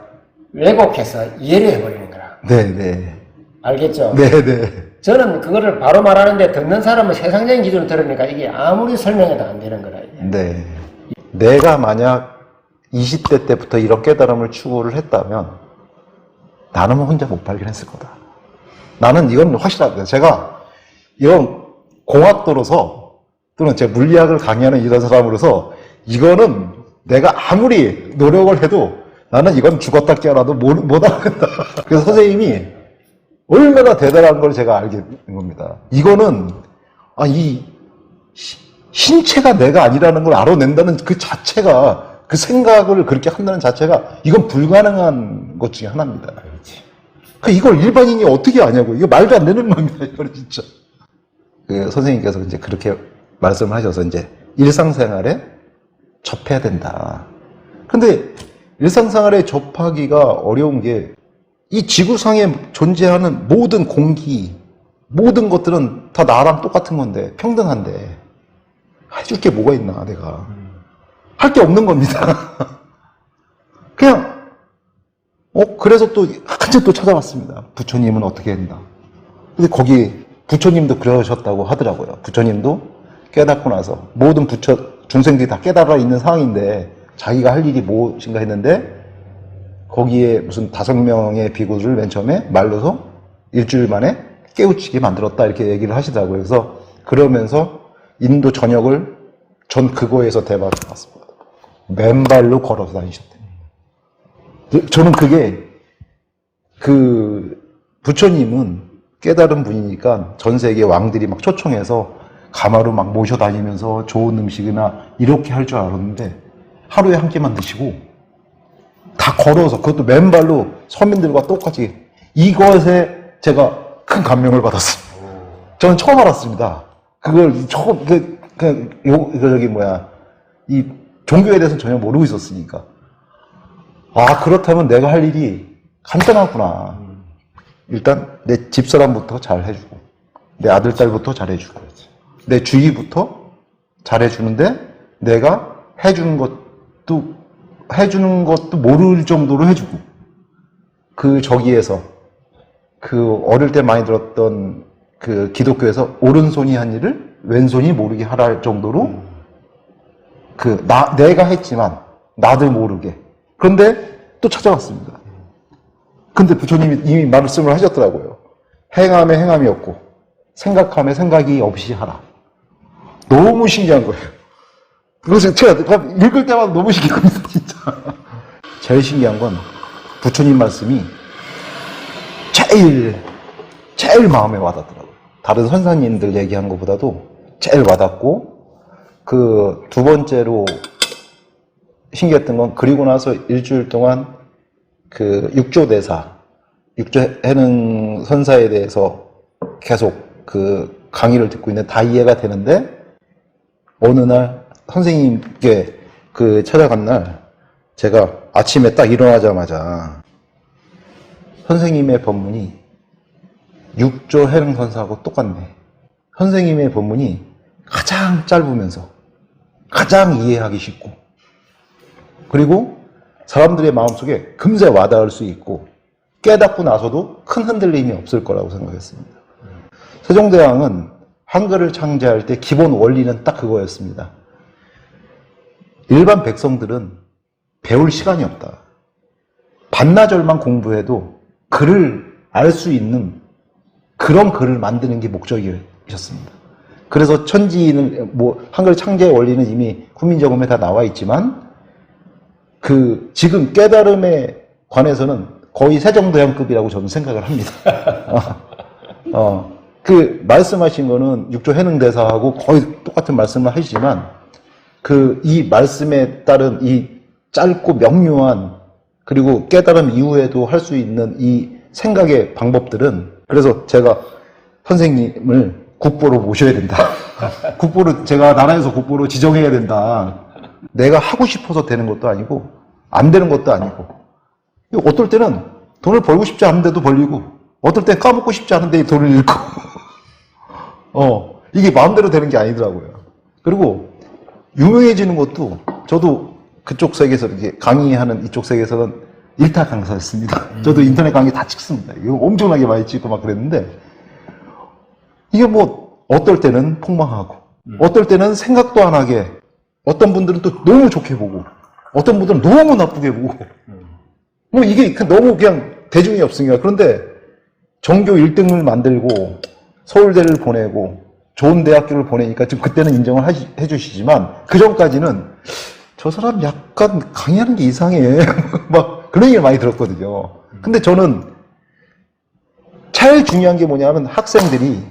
왜곡해서 이해를 해버리는 거라. 네네. 알겠죠? 네네. 저는 그거를 바로 말하는데 듣는 사람은 세상적인 기준으로 들으니까 이게 아무리 설명해도 안 되는 거라. 이게. 네. 내가 만약 20대 때부터 이런 깨달음을 추구를 했다면 나는 혼자 못 발견했을 거다. 나는 이건 확실합니다. 제가 이런 공학도로서 또는 제 물리학을 강의하는 이런 사람으로서 이거는 내가 아무리 노력을 해도 나는 이건 죽었다 깨어나도 못 하겠다. 그래서 선생님이 얼마나 대단한 걸 제가 알게 된 겁니다. 이거는 이 신체가 내가 아니라는 걸 알아낸다는 그 자체가, 그 생각을 그렇게 한다는 자체가 이건 불가능한 것 중에 하나입니다. 이걸 일반인이 어떻게 아냐고. 이거 말도 안 되는 겁니다. 이거는 진짜. 그 선생님께서 이제 그렇게 말씀을 하셔서 이제 일상생활에 접해야 된다. 근데 일상생활에 접하기가 어려운 게 이 지구상에 존재하는 모든 공기, 모든 것들은 다 나랑 똑같은 건데, 평등한데, 해줄 게 뭐가 있나, 내가. 할 게 없는 겁니다. 그냥, 그래서 또, 한참 또 찾아봤습니다. 부처님은 어떻게 했나. 근데 거기, 부처님도 그러셨다고 하더라고요. 부처님도 깨닫고 나서, 모든 중생들이 다 깨달아 있는 상황인데, 자기가 할 일이 무엇인가 했는데, 거기에 무슨 5명의 비구를 맨 처음에 말로서 일주일 만에 깨우치게 만들었다 이렇게 얘기를 하시더라고요. 그래서 그러면서 인도 전역을 전 그거에서 대박을 봤습니다. 맨발로 걸어서 다니셨대요. 저는 그게 부처님은 깨달은 분이니까 전 세계 왕들이 막 초청해서 가마로 막 모셔다니면서 좋은 음식이나 이렇게 할 줄 알았는데 하루에 한 끼만 드시고 다 걸어서, 그것도 맨발로 서민들과 똑같이. 이것에 제가 큰 감명을 받았어요. 저는 처음 알았습니다. 그걸 처음, 이 종교에 대해서는 전혀 모르고 있었으니까. 그렇다면 내가 할 일이 간단하구나. 일단 내 집사람부터 잘 해주고, 내 아들, 딸부터 잘 해주고, 내 주위부터 잘 해주는데, 내가 해주는 것도 모를 정도로 해주고, 저기에서, 어릴 때 많이 들었던 기독교에서 오른손이 한 일을 왼손이 모르게 하라 할 정도로, 내가 했지만, 나도 모르게. 그런데 또 찾아왔습니다. 근데 부처님이 이미 말씀을 하셨더라고요. 행함에 행함이 없고, 생각함에 생각이 없이 하라. 너무 신기한 거예요. 그래서 제가 읽을 때마다 너무 신기합니다, 진짜. 제일 신기한 건 부처님 말씀이 제일 마음에 와닿더라고요. 다른 선사님들 얘기하는 것보다도 제일 와닿고, 두 번째로 신기했던 건, 그리고 나서 일주일 동안 육조대사, 육조해능 선사에 대해서 계속 강의를 듣고 있는데 다 이해가 되는데, 어느 날 선생님께 찾아간 날, 제가 아침에 딱 일어나자마자 선생님의 법문이 육조 해능선사하고 똑같네. 선생님의 법문이 가장 짧으면서 가장 이해하기 쉽고, 그리고 사람들의 마음속에 금세 와닿을 수 있고, 깨닫고 나서도 큰 흔들림이 없을 거라고 생각했습니다. 세종대왕은 한글을 창제할 때 기본 원리는 딱 그거였습니다. 일반 백성들은 배울 시간이 없다. 반나절만 공부해도 글을 알 수 있는 그런 글을 만드는 게 목적이셨습니다. 그래서 천지인을, 한글 창제의 원리는 이미 훈민정음에 다 나와 있지만, 지금 깨달음에 관해서는 거의 세종대왕급이라고 저는 생각을 합니다. 말씀하신 거는 육조 해능대사하고 거의 똑같은 말씀을 하시지만, 이 말씀에 따른 이 짧고 명료한, 그리고 깨달음 이후에도 할 수 있는 이 생각의 방법들은, 그래서 제가 선생님을 국보로 모셔야 된다. 제가 나라에서 국보로 지정해야 된다. 내가 하고 싶어서 되는 것도 아니고, 안 되는 것도 아니고, 어떨 때는 돈을 벌고 싶지 않은데도 벌리고, 어떨 땐 까먹고 싶지 않은데 돈을 잃고, 이게 마음대로 되는 게 아니더라고요. 그리고 유명해지는 것도 저도 그쪽 세계에서 이렇게 강의하는 이쪽 세계에서는 일타 강사였습니다. 저도 인터넷 강의 다 찍습니다. 이거 엄청나게 많이 찍고 막 그랬는데 이게 뭐 어떨 때는 폭망하고 어떨 때는 생각도 안 하게 어떤 분들은 또 너무 좋게 보고 어떤 분들은 너무 나쁘게 보고 뭐 이게 너무 그냥 대중이 없으니까. 그런데 전교 1등을 만들고 서울대를 보내고 좋은 대학교를 보내니까 지금 그때는 인정을 해주시지만 그 전까지는 저 사람 약간 강의하는 게 이상해 막 그런 얘기를 많이 들었거든요. 근데 저는 제일 중요한 게 뭐냐면 학생들이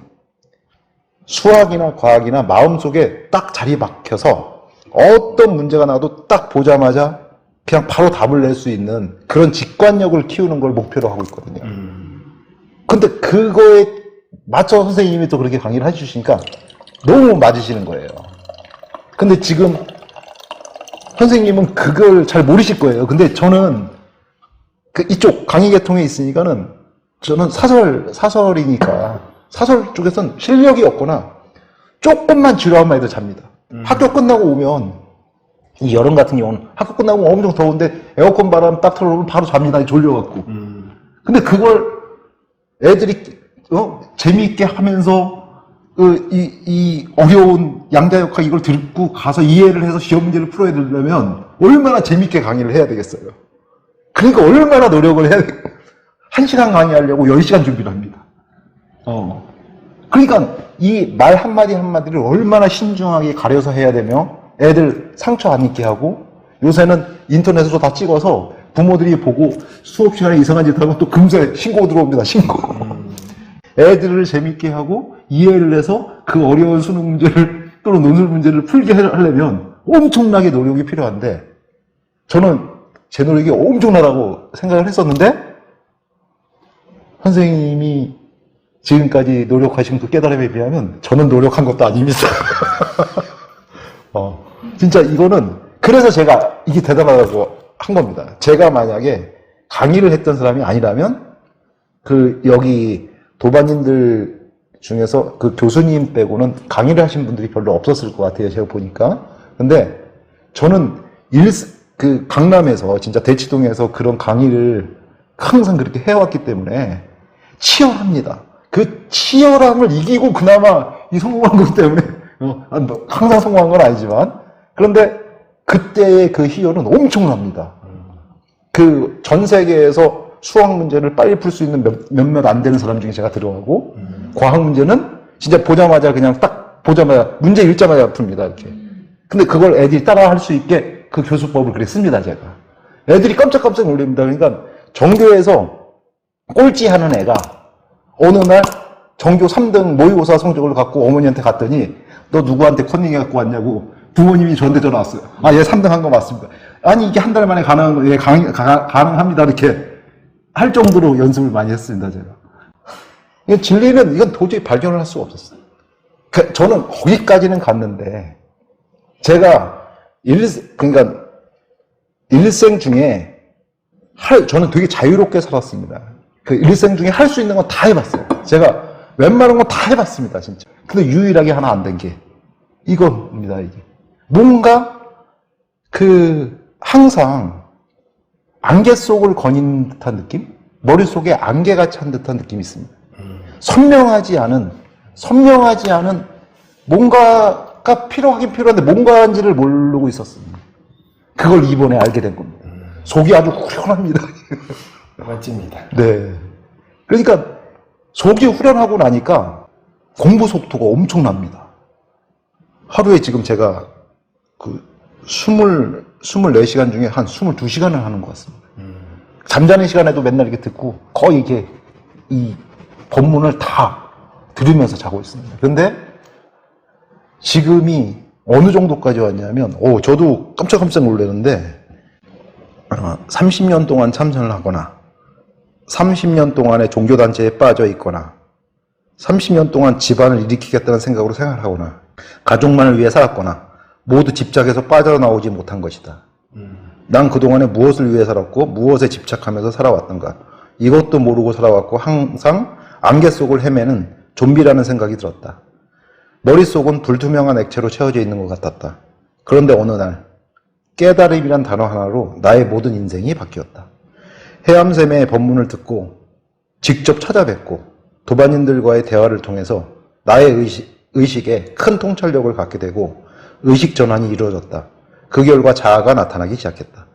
수학이나 과학이나 마음속에 딱 자리 박혀서 어떤 문제가 나와도 딱 보자마자 그냥 바로 답을 낼 수 있는 그런 직관력을 키우는 걸 목표로 하고 있거든요. 근데 그거에 맞춰 선생님이 또 그렇게 강의를 해주시니까 너무 맞으시는 거예요. 근데 지금 선생님은 그걸 잘 모르실 거예요. 근데 저는 이쪽 강의 계통에 있으니까는 저는 사설이니까 사설 쪽에서는 실력이 없거나 조금만 지루하면 애들 잡니다. 학교 끝나고 오면 이 여름 같은 경우는 학교 끝나고 엄청 더운데 에어컨 바람 딱 틀어놓으면 바로 잡니다. 졸려갖고. 근데 그걸 애들이 재미있게 하면서 이 어려운 양자역학 이걸 듣고 가서 이해를 해서 시험 문제를 풀어야 되려면 얼마나 재미있게 강의를 해야 되겠어요. 그러니까 얼마나 노력을 해야 돼. 1시간 강의하려고 10시간 준비를 합니다. 그러니까 이 말 한마디 한마디를 얼마나 신중하게 가려서 해야 되며 애들 상처 안 입게 하고 요새는 인터넷으로 다 찍어서 부모들이 보고 수업 시간에 이상한 짓 하고 또 금세 신고 들어옵니다. 신고. 애들을 재밌게 하고 이해를 해서 그 어려운 수능 문제를 또는 논술 문제를 풀게 하려면 엄청나게 노력이 필요한데 저는 제 노력이 엄청나다고 생각을 했었는데 선생님이 지금까지 노력하신 그 깨달음에 비하면 저는 노력한 것도 아닙니다. 진짜 이거는 그래서 제가 이게 대단하다고 한 겁니다. 제가 만약에 강의를 했던 사람이 아니라면 여기 도반님들 중에서 그 교수님 빼고는 강의를 하신 분들이 별로 없었을 것 같아요. 제가 보니까. 근데 저는 강남에서 진짜 대치동에서 그런 강의를 항상 그렇게 해왔기 때문에 치열합니다. 그 치열함을 이기고 그나마 이 성공한 것 때문에 항상 성공한 건 아니지만 그런데 그때의 그 희열은 엄청납니다. 그 전 세계에서 수학 문제를 빨리 풀 수 있는 몇몇 안 되는 사람 중에 제가 들어가고 과학 문제는 진짜 보자마자 문제 읽자마자 풉니다. 이렇게. 근데 그걸 애들이 따라 할 수 있게 그 교수법을 그렇게 씁니다. 제가. 애들이 깜짝깜짝 놀랍니다. 그러니까 전교에서 꼴찌하는 애가 어느 날 전교 3등 모의고사 성적을 갖고 어머니한테 갔더니 너 누구한테 컨닝해 갖고 왔냐고 부모님이 저한테 전화 왔어요. 얘 3등 한 거 맞습니다. 아니 이게 한 달 만에 가능한 거, 가능합니다. 이렇게 할 정도로 연습을 많이 했습니다. 제가. 진리는 이건 도저히 발견을 할 수가 없었어요. 저는 거기까지는 갔는데 제가 그러니까 일생 중에 저는 되게 자유롭게 살았습니다. 그 일생 중에 할 수 있는 건 다 해봤어요. 제가 웬만한 건 다 해봤습니다, 진짜. 근데 유일하게 하나 안 된 게 이겁니다, 이게. 뭔가 항상 안개 속을 거닌 듯한 느낌? 머릿속에 안개가 찬 듯한 느낌이 있습니다. 선명하지 않은 뭔가가 필요하긴 필요한데 뭔가인지를 모르고 있었습니다. 그걸 이번에 알게 된 겁니다. 속이 아주 후련합니다. 멋집니다. 네. 그러니까 속이 후련하고 나니까 공부 속도가 엄청납니다. 하루에 지금 제가 24시간 중에 한 22시간을 하는 것 같습니다. 잠자는 시간에도 맨날 이렇게 듣고 거의 이렇게 이 법문을 다 들으면서 자고 있습니다. 그런데 지금이 어느 정도까지 왔냐면, 저도 깜짝깜짝 놀라는데, 30년 동안 참선을 하거나, 30년 동안에 종교단체에 빠져 있거나, 30년 동안 집안을 일으키겠다는 생각으로 생활하거나, 가족만을 위해 살았거나, 모두 집착해서 빠져나오지 못한 것이다. 난 그동안에 무엇을 위해 살았고, 무엇에 집착하면서 살아왔던가. 이것도 모르고 살아왔고, 항상 안개 속을 헤매는 좀비라는 생각이 들었다. 머릿속은 불투명한 액체로 채워져 있는 것 같았다. 그런데 어느 날 깨달음이란 단어 하나로 나의 모든 인생이 바뀌었다. 해암샘의 법문을 듣고 직접 찾아뵙고 도반인들과의 대화를 통해서 나의 의식에 큰 통찰력을 갖게 되고 의식 전환이 이루어졌다. 그 결과 자아가 나타나기 시작했다.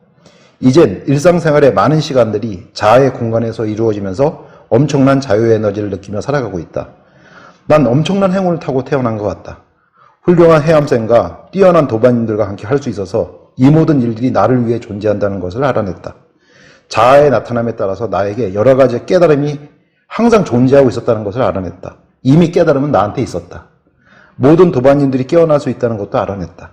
이젠 일상생활의 많은 시간들이 자아의 공간에서 이루어지면서 엄청난 자유에너지를 느끼며 살아가고 있다. 난 엄청난 행운을 타고 태어난 것 같다. 훌륭한 해암생과 뛰어난 도반인들과 함께 할 수 있어서 이 모든 일들이 나를 위해 존재한다는 것을 알아냈다. 자아의 나타남에 따라서 나에게 여러 가지 깨달음이 항상 존재하고 있었다는 것을 알아냈다. 이미 깨달음은 나한테 있었다. 모든 도반인들이 깨어날 수 있다는 것도 알아냈다.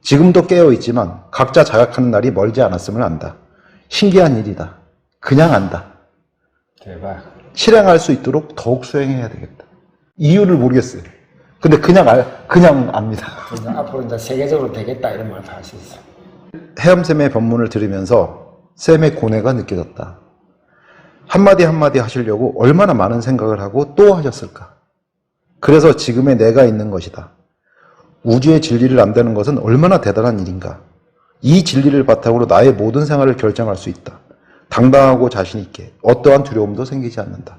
지금도 깨어있지만 각자 자각하는 날이 멀지 않았음을 안다. 신기한 일이다. 그냥 안다. 대박. 실행할 수 있도록 더욱 수행해야 되겠다. 이유를 모르겠어요. 근데 그냥 압니다. 그러니까 앞으로 이제 세계적으로 되겠다 이런 말 다 할 수 있어. 해암쌤의 법문을 들으면서 쌤의 고뇌가 느껴졌다. 한마디 한마디 하시려고 얼마나 많은 생각을 하고 또 하셨을까? 그래서 지금의 내가 있는 것이다. 우주의 진리를 안다는 것은 얼마나 대단한 일인가? 이 진리를 바탕으로 나의 모든 생활을 결정할 수 있다. 당당하고 자신 있게 어떠한 두려움도 생기지 않는다.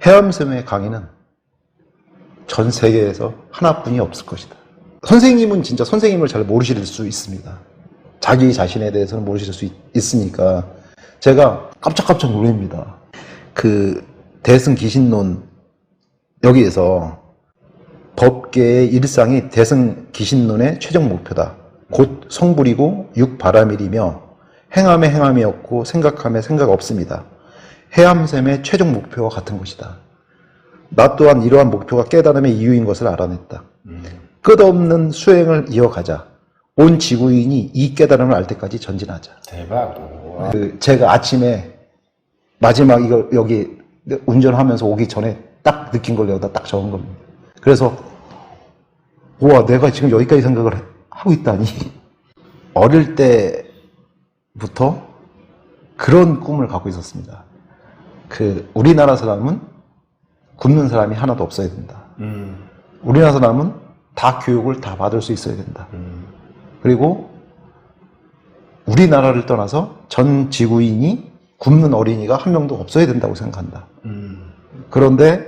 해암쌤의 강의는 전 세계에서 하나뿐이 없을 것이다. 선생님은 진짜 선생님을 잘 모르실 수 있습니다. 자기 자신에 대해서는 모르실 수 있으니까 제가 깜짝깜짝 놀랍니다. 그 대승 기신론 여기에서 법계의 일상이 대승 기신론의 최종 목표다. 곧 성불이고 육바라밀이며 행함에 행함이 없고 생각함에 생각 없습니다. 해암샘의 최종 목표와 같은 것이다. 나 또한 이러한 목표가 깨달음의 이유인 것을 알아냈다. 끝없는 수행을 이어가자. 온 지구인이 이 깨달음을 알 때까지 전진하자. 대박. 제가 아침에 마지막 이거 여기 운전하면서 오기 전에 딱 느낀 걸 여기다 딱 적은 겁니다. 그래서 우와, 내가 지금 여기까지 생각을 하고 있다니. 어릴 때부터 그런 꿈을 갖고 있었습니다. 우리나라 사람은 굶는 사람이 하나도 없어야 된다. 우리나라 사람은 다 교육을 다 받을 수 있어야 된다. 그리고 우리나라를 떠나서 전 지구인이 굶는 어린이가 한 명도 없어야 된다고 생각한다. 그런데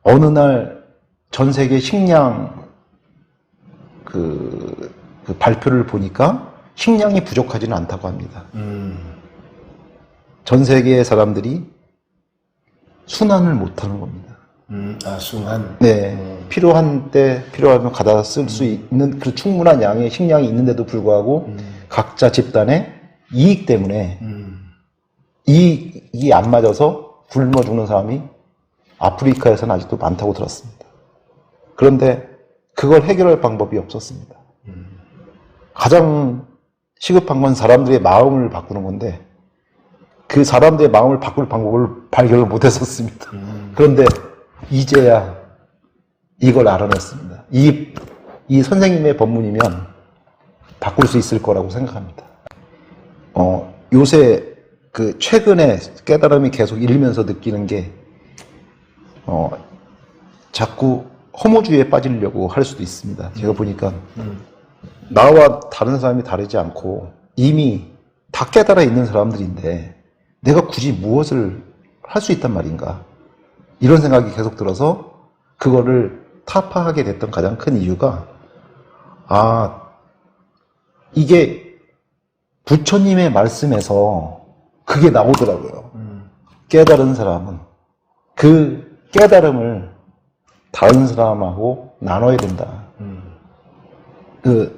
어느 날 전 세계 식량 그 발표를 보니까 식량이 부족하지는 않다고 합니다. 전 세계의 사람들이 순환을 못하는 겁니다. 순환. 네, 필요한 때 필요하면 가다 쓸 수 있는 그 충분한 양의 식량이 있는데도 불구하고 각자 집단의 이익 때문에 이익이 안 맞아서 굶어 죽는 사람이 아프리카에서는 아직도 많다고 들었습니다. 그런데 그걸 해결할 방법이 없었습니다. 가장 시급한 건 사람들의 마음을 바꾸는 건데 그 사람들의 마음을 바꿀 방법을 발견을 못했었습니다. 그런데 이제야 이걸 알아냈습니다. 이 선생님의 법문이면 바꿀 수 있을 거라고 생각합니다. 요새 최근에 깨달음이 계속 일면서 느끼는 게 자꾸 허무주의에 빠지려고 할 수도 있습니다. 제가 보니까 나와 다른 사람이 다르지 않고 이미 다 깨달아 있는 사람들인데 내가 굳이 무엇을 할 수 있단 말인가, 이런 생각이 계속 들어서 그거를 타파하게 됐던 가장 큰 이유가 이게 부처님의 말씀에서 그게 나오더라고요. 깨달은 사람은 그 깨달음을 다른 사람하고 나눠야 된다.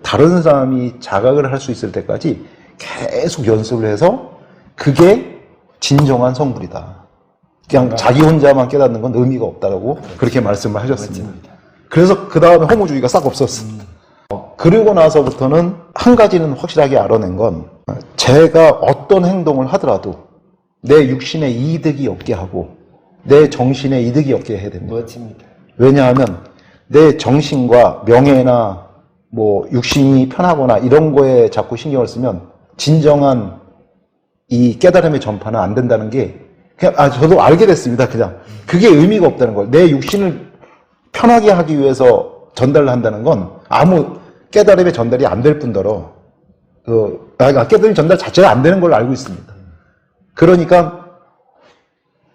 다른 사람이 자각을 할 수 있을 때까지 계속 연습을 해서 그게 진정한 성불이다. 그냥 자기 혼자만 깨닫는 건 의미가 없다라고 그렇게 말씀을 하셨습니다. 멋집니다. 그래서 그 다음에 허무주의가 싹 없었습니다. 그리고 나서부터는 한 가지는 확실하게 알아낸 건 제가 어떤 행동을 하더라도 내 육신에 이득이 없게 하고 내 정신에 이득이 없게 해야 됩니다. 멋집니다. 왜냐하면 내 정신과 명예나 육신이 편하거나 이런 거에 자꾸 신경을 쓰면 진정한 이 깨달음의 전파는 안 된다는 게 그냥 저도 알게 됐습니다. 그냥 그게 의미가 없다는 걸. 내 육신을 편하게 하기 위해서 전달을 한다는 건 아무 깨달음의 전달이 안 될 뿐더러 깨달음의 전달 자체가 안 되는 걸로 알고 있습니다. 그러니까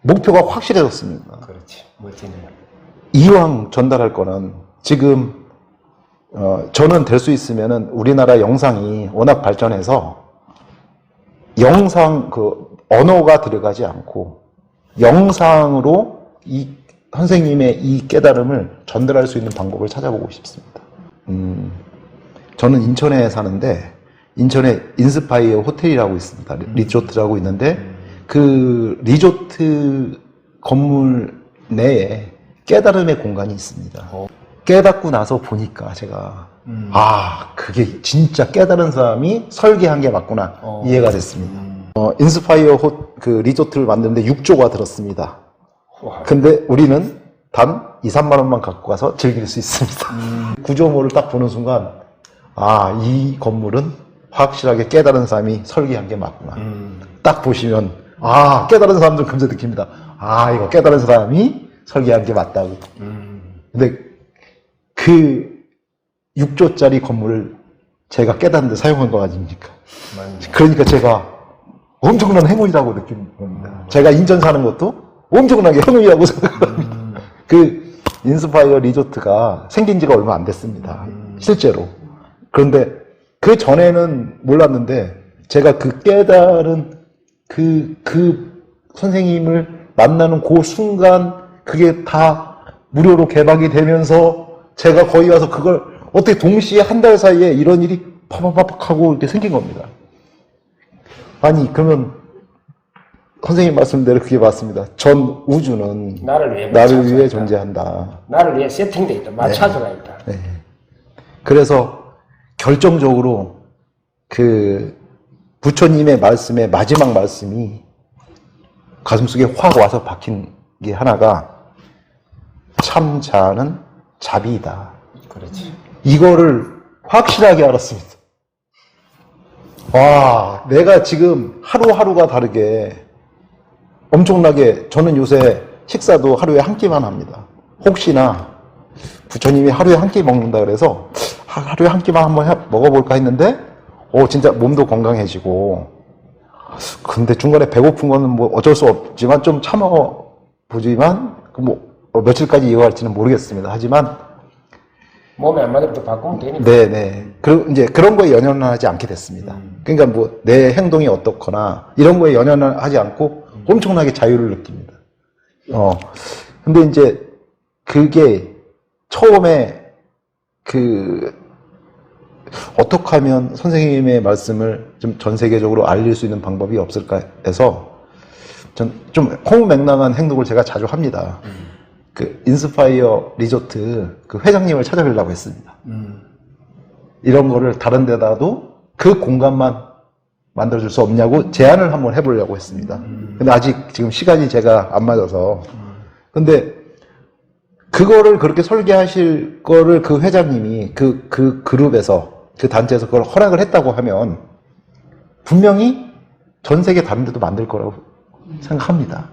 목표가 확실해졌습니다. 그렇지. 멋지네요. 이왕 전달할 거는 지금 저는 될 수 있으면은 우리나라 영상이 워낙 발전해서 영상 언어가 들어가지 않고 영상으로 이 선생님의 이 깨달음을 전달할 수 있는 방법을 찾아보고 싶습니다. 저는 인천에 사는데 인천에 인스파이어 호텔이라고 있습니다. 리조트라고 있는데 그 리조트 건물 내에 깨달음의 공간이 있습니다. 깨닫고 나서 보니까 제가 그게 진짜 깨달은 사람이 설계한 게 맞구나 이해가 됐습니다. 인스파이어 그 리조트를 만드는데 6조가 들었습니다. 근데 우리는 단 2, 3만 원만 갖고 가서 즐길 수 있습니다. 구조물을 딱 보는 순간 이 건물은 확실하게 깨달은 사람이 설계한 게 맞구나. 딱 보시면 깨달은 사람들 금세 느낍니다. 이거 깨달은 사람이 설계한 게 맞다고. 근데 그 6조짜리 건물을 제가 깨닫는 데 사용한 거 아닙니까? 그러니까 제가 엄청난 행운이라고 느낀 겁니다. 제가 인천 사는 것도 엄청나게 행운이라고 생각합니다. 그 인스파이어 리조트가 생긴 지가 얼마 안 됐습니다. 실제로. 그런데 그 전에는 몰랐는데 제가 그 깨달은 그 선생님을 만나는 그 순간 그게 다 무료로 개방이 되면서 제가 거기 가서 그걸 어떻게 동시에 한 달 사이에 이런 일이 파파팍 하고 이렇게 생긴 겁니다. 아니 그러면 선생님 말씀대로 그게 맞습니다. 전 우주는 나를 위해 존재한다. 나를 위해 세팅돼 있다. 맞춰져가 있다. 네. 그래서 결정적으로 그 부처님의 말씀의 마지막 말씀이 가슴속에 확 와서 박힌 게 하나가 참 자아는 자비이다. 그렇지. 이거를 확실하게 알았습니다. 내가 지금 하루하루가 다르게 엄청나게 저는 요새 식사도 하루에 한 끼만 합니다. 혹시나 부처님이 하루에 한 끼 먹는다 그래서 하루에 한 끼만 한번 먹어볼까 했는데 진짜 몸도 건강해지고 근데 중간에 배고픈 거는 뭐 어쩔 수 없지만 좀 참아보지만 며칠까지 이어갈지는 모르겠습니다. 하지만 몸에 안 맞으면 또 바꾸면 되니까. 네네. 그리고 이제 그런 거에 연연하지 않게 됐습니다. 그러니까 내 행동이 어떻거나 이런 거에 연연하지 않고 엄청나게 자유를 느낍니다. 근데 이제 그게 처음에 어떻게 하면 선생님의 말씀을 좀 전 세계적으로 알릴 수 있는 방법이 없을까 해서 전 좀 허무맹랑한 행동을 제가 자주 합니다. 그 인스파이어 리조트 그 회장님을 찾아뵈려고 했습니다. 이런 거를 다른 데다도 그 공간만 만들어줄 수 없냐고 제안을 한번 해보려고 했습니다. 근데 아직 지금 시간이 제가 안 맞아서. 근데 그거를 그렇게 설계하실 거를 그 회장님이 그 그룹에서 그 단체에서 그걸 허락을 했다고 하면 분명히 전 세계 다른 데도 만들 거라고 생각합니다.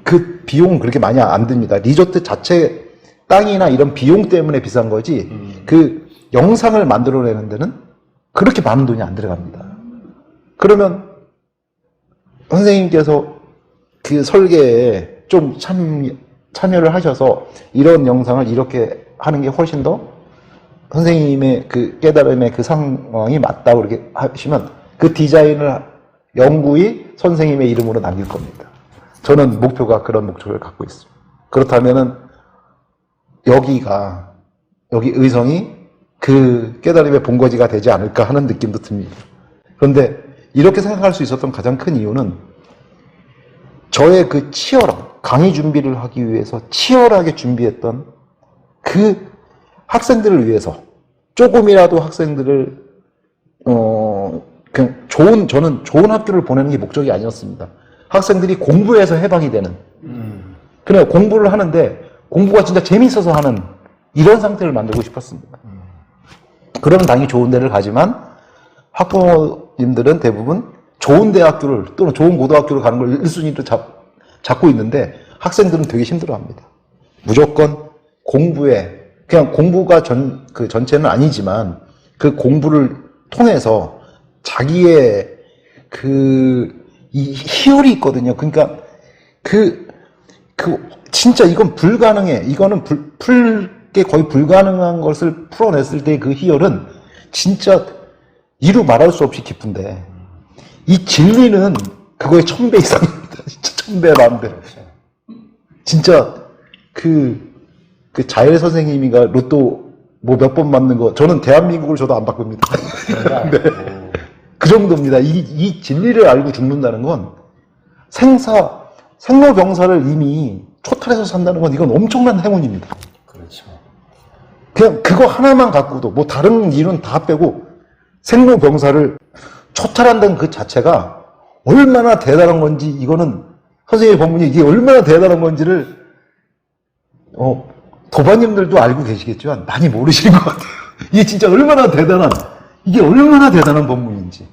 그 비용은 그렇게 많이 안 듭니다. 리조트 자체 땅이나 이런 비용 때문에 비싼 거지 그 영상을 만들어내는 데는 그렇게 많은 돈이 안 들어갑니다. 그러면 선생님께서 그 설계에 좀 참여를 하셔서 이런 영상을 이렇게 하는 게 훨씬 더 선생님의 그 깨달음의 그 상황이 맞다고 그렇게 하시면 그 디자인을 영구히 선생님의 이름으로 남길 겁니다. 저는 목표가 그런 목표를 갖고 있습니다. 그렇다면은 여기 의성이 그 깨달음의 본거지가 되지 않을까 하는 느낌도 듭니다. 그런데 이렇게 생각할 수 있었던 가장 큰 이유는 저의 그 강의 준비를 하기 위해서 치열하게 준비했던 그 학생들을 위해서 조금이라도 학생들을 저는 좋은 학교를 보내는 게 목적이 아니었습니다. 학생들이 공부해서 해방이 되는. 그냥 공부를 하는데 공부가 진짜 재밌어서 하는 이런 상태를 만들고 싶었습니다. 그러면 당연히 좋은 데를 가지만 학부모님들은 대부분 좋은 대학교를 또는 좋은 고등학교를 가는 걸 1순위로 잡고 있는데 학생들은 되게 힘들어합니다. 무조건 공부에, 그냥 공부가 그 전체는 아니지만 그 공부를 통해서 자기의 이 희열이 있거든요. 그러니까 진짜 이건 불가능해. 이거는 풀게 거의 불가능한 것을 풀어냈을 때 그 희열은 진짜 이루 말할 수 없이 깊은데, 이 진리는 그거의 1000배 이상입니다. 진짜 1000배 만배. 진짜 그 자율 선생님이가 로또 뭐 몇 번 맞는 거, 저는 대한민국을 저도 안 바꿉니다. 네. 그 정도입니다. 이 진리를 알고 죽는다는 건 생로병사를 이미 초탈해서 산다는 건 이건 엄청난 행운입니다. 그렇죠. 그냥 그거 하나만 갖고도 뭐 다른 일은 다 빼고 생로병사를 초탈한다는 그 자체가 얼마나 대단한 건지, 이거는 선생님의 법문이 이게 얼마나 대단한 건지를 도반님들도 알고 계시겠지만 많이 모르시는 것 같아요. 이게 진짜 얼마나 대단한 법문인지.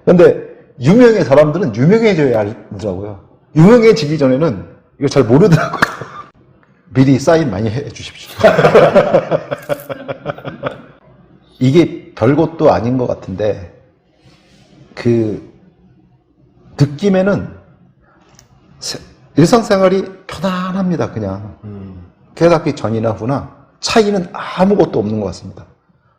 근데 유명해 사람들은 유명해져야 알더라고요. 유명해지기 전에는 이거 잘 모르더라고요. 미리 사인 많이 해 주십시오. 이게 별것도 아닌 것 같은데, 느낌에는 일상생활이 편안합니다. 그냥 깨닫기 전이나 후나 차이는 아무것도 없는 것 같습니다.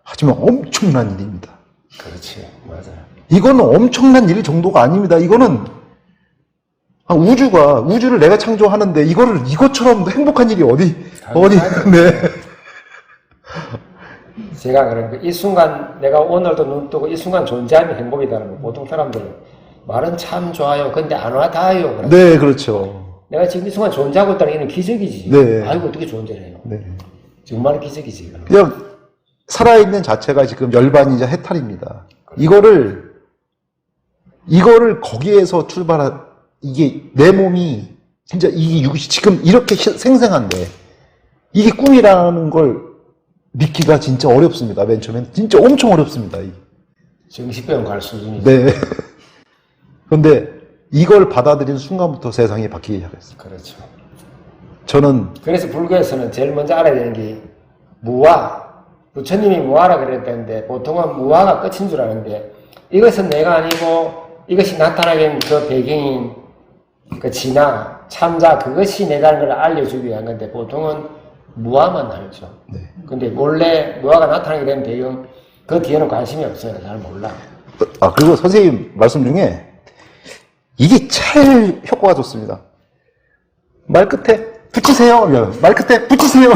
하지만 엄청난 일입니다. 그렇지, 맞아요. 이거는 엄청난 일 정도가 아닙니다. 이거는 우주를 내가 창조하는데 이것처럼 행복한 일이 어디 네. 제가 그러니까 이 순간 내가 오늘도 눈 뜨고 이 순간 존재하면 행복이다는 거, 보통 사람들은 말은 참 좋아요. 근데 안 와닿아요. 네, 그렇죠. 내가 지금 이 순간 존재하고 있다는 게 기적이지. 네. 아이고, 어떻게 존재를 해요. 네. 정말 기적이지. 그냥 살아있는 자체가 지금 열반이자 해탈입니다. 이거를 거기에서 이게 내 몸이 진짜 지금 이렇게 생생한데 이게 꿈이라는 걸 믿기가 진짜 어렵습니다. 맨 처음에는 진짜 엄청 어렵습니다. 정신병 갈 수준이죠. 네. 그런데 이걸 받아들인 순간부터 세상이 바뀌기 시작했어요. 그렇죠. 그래서 불교에서는 제일 먼저 알아야 되는 게 무아. 부처님이 무아라 그랬다는데 보통은 무아가 끝인 줄 아는데, 이것은 내가 아니고 이것이 나타나게 된 그 배경인 그 진화, 참자, 그것이 내다는 걸 알려주기 위한 건데 보통은 무아만 알죠. 네. 근데 원래 무아가 나타나게 된 배경, 그 뒤에는 관심이 없어요. 잘 몰라. 그리고 선생님 말씀 중에 이게 제일 효과가 좋습니다. 말 끝에 붙이세요. 말 끝에 붙이세요.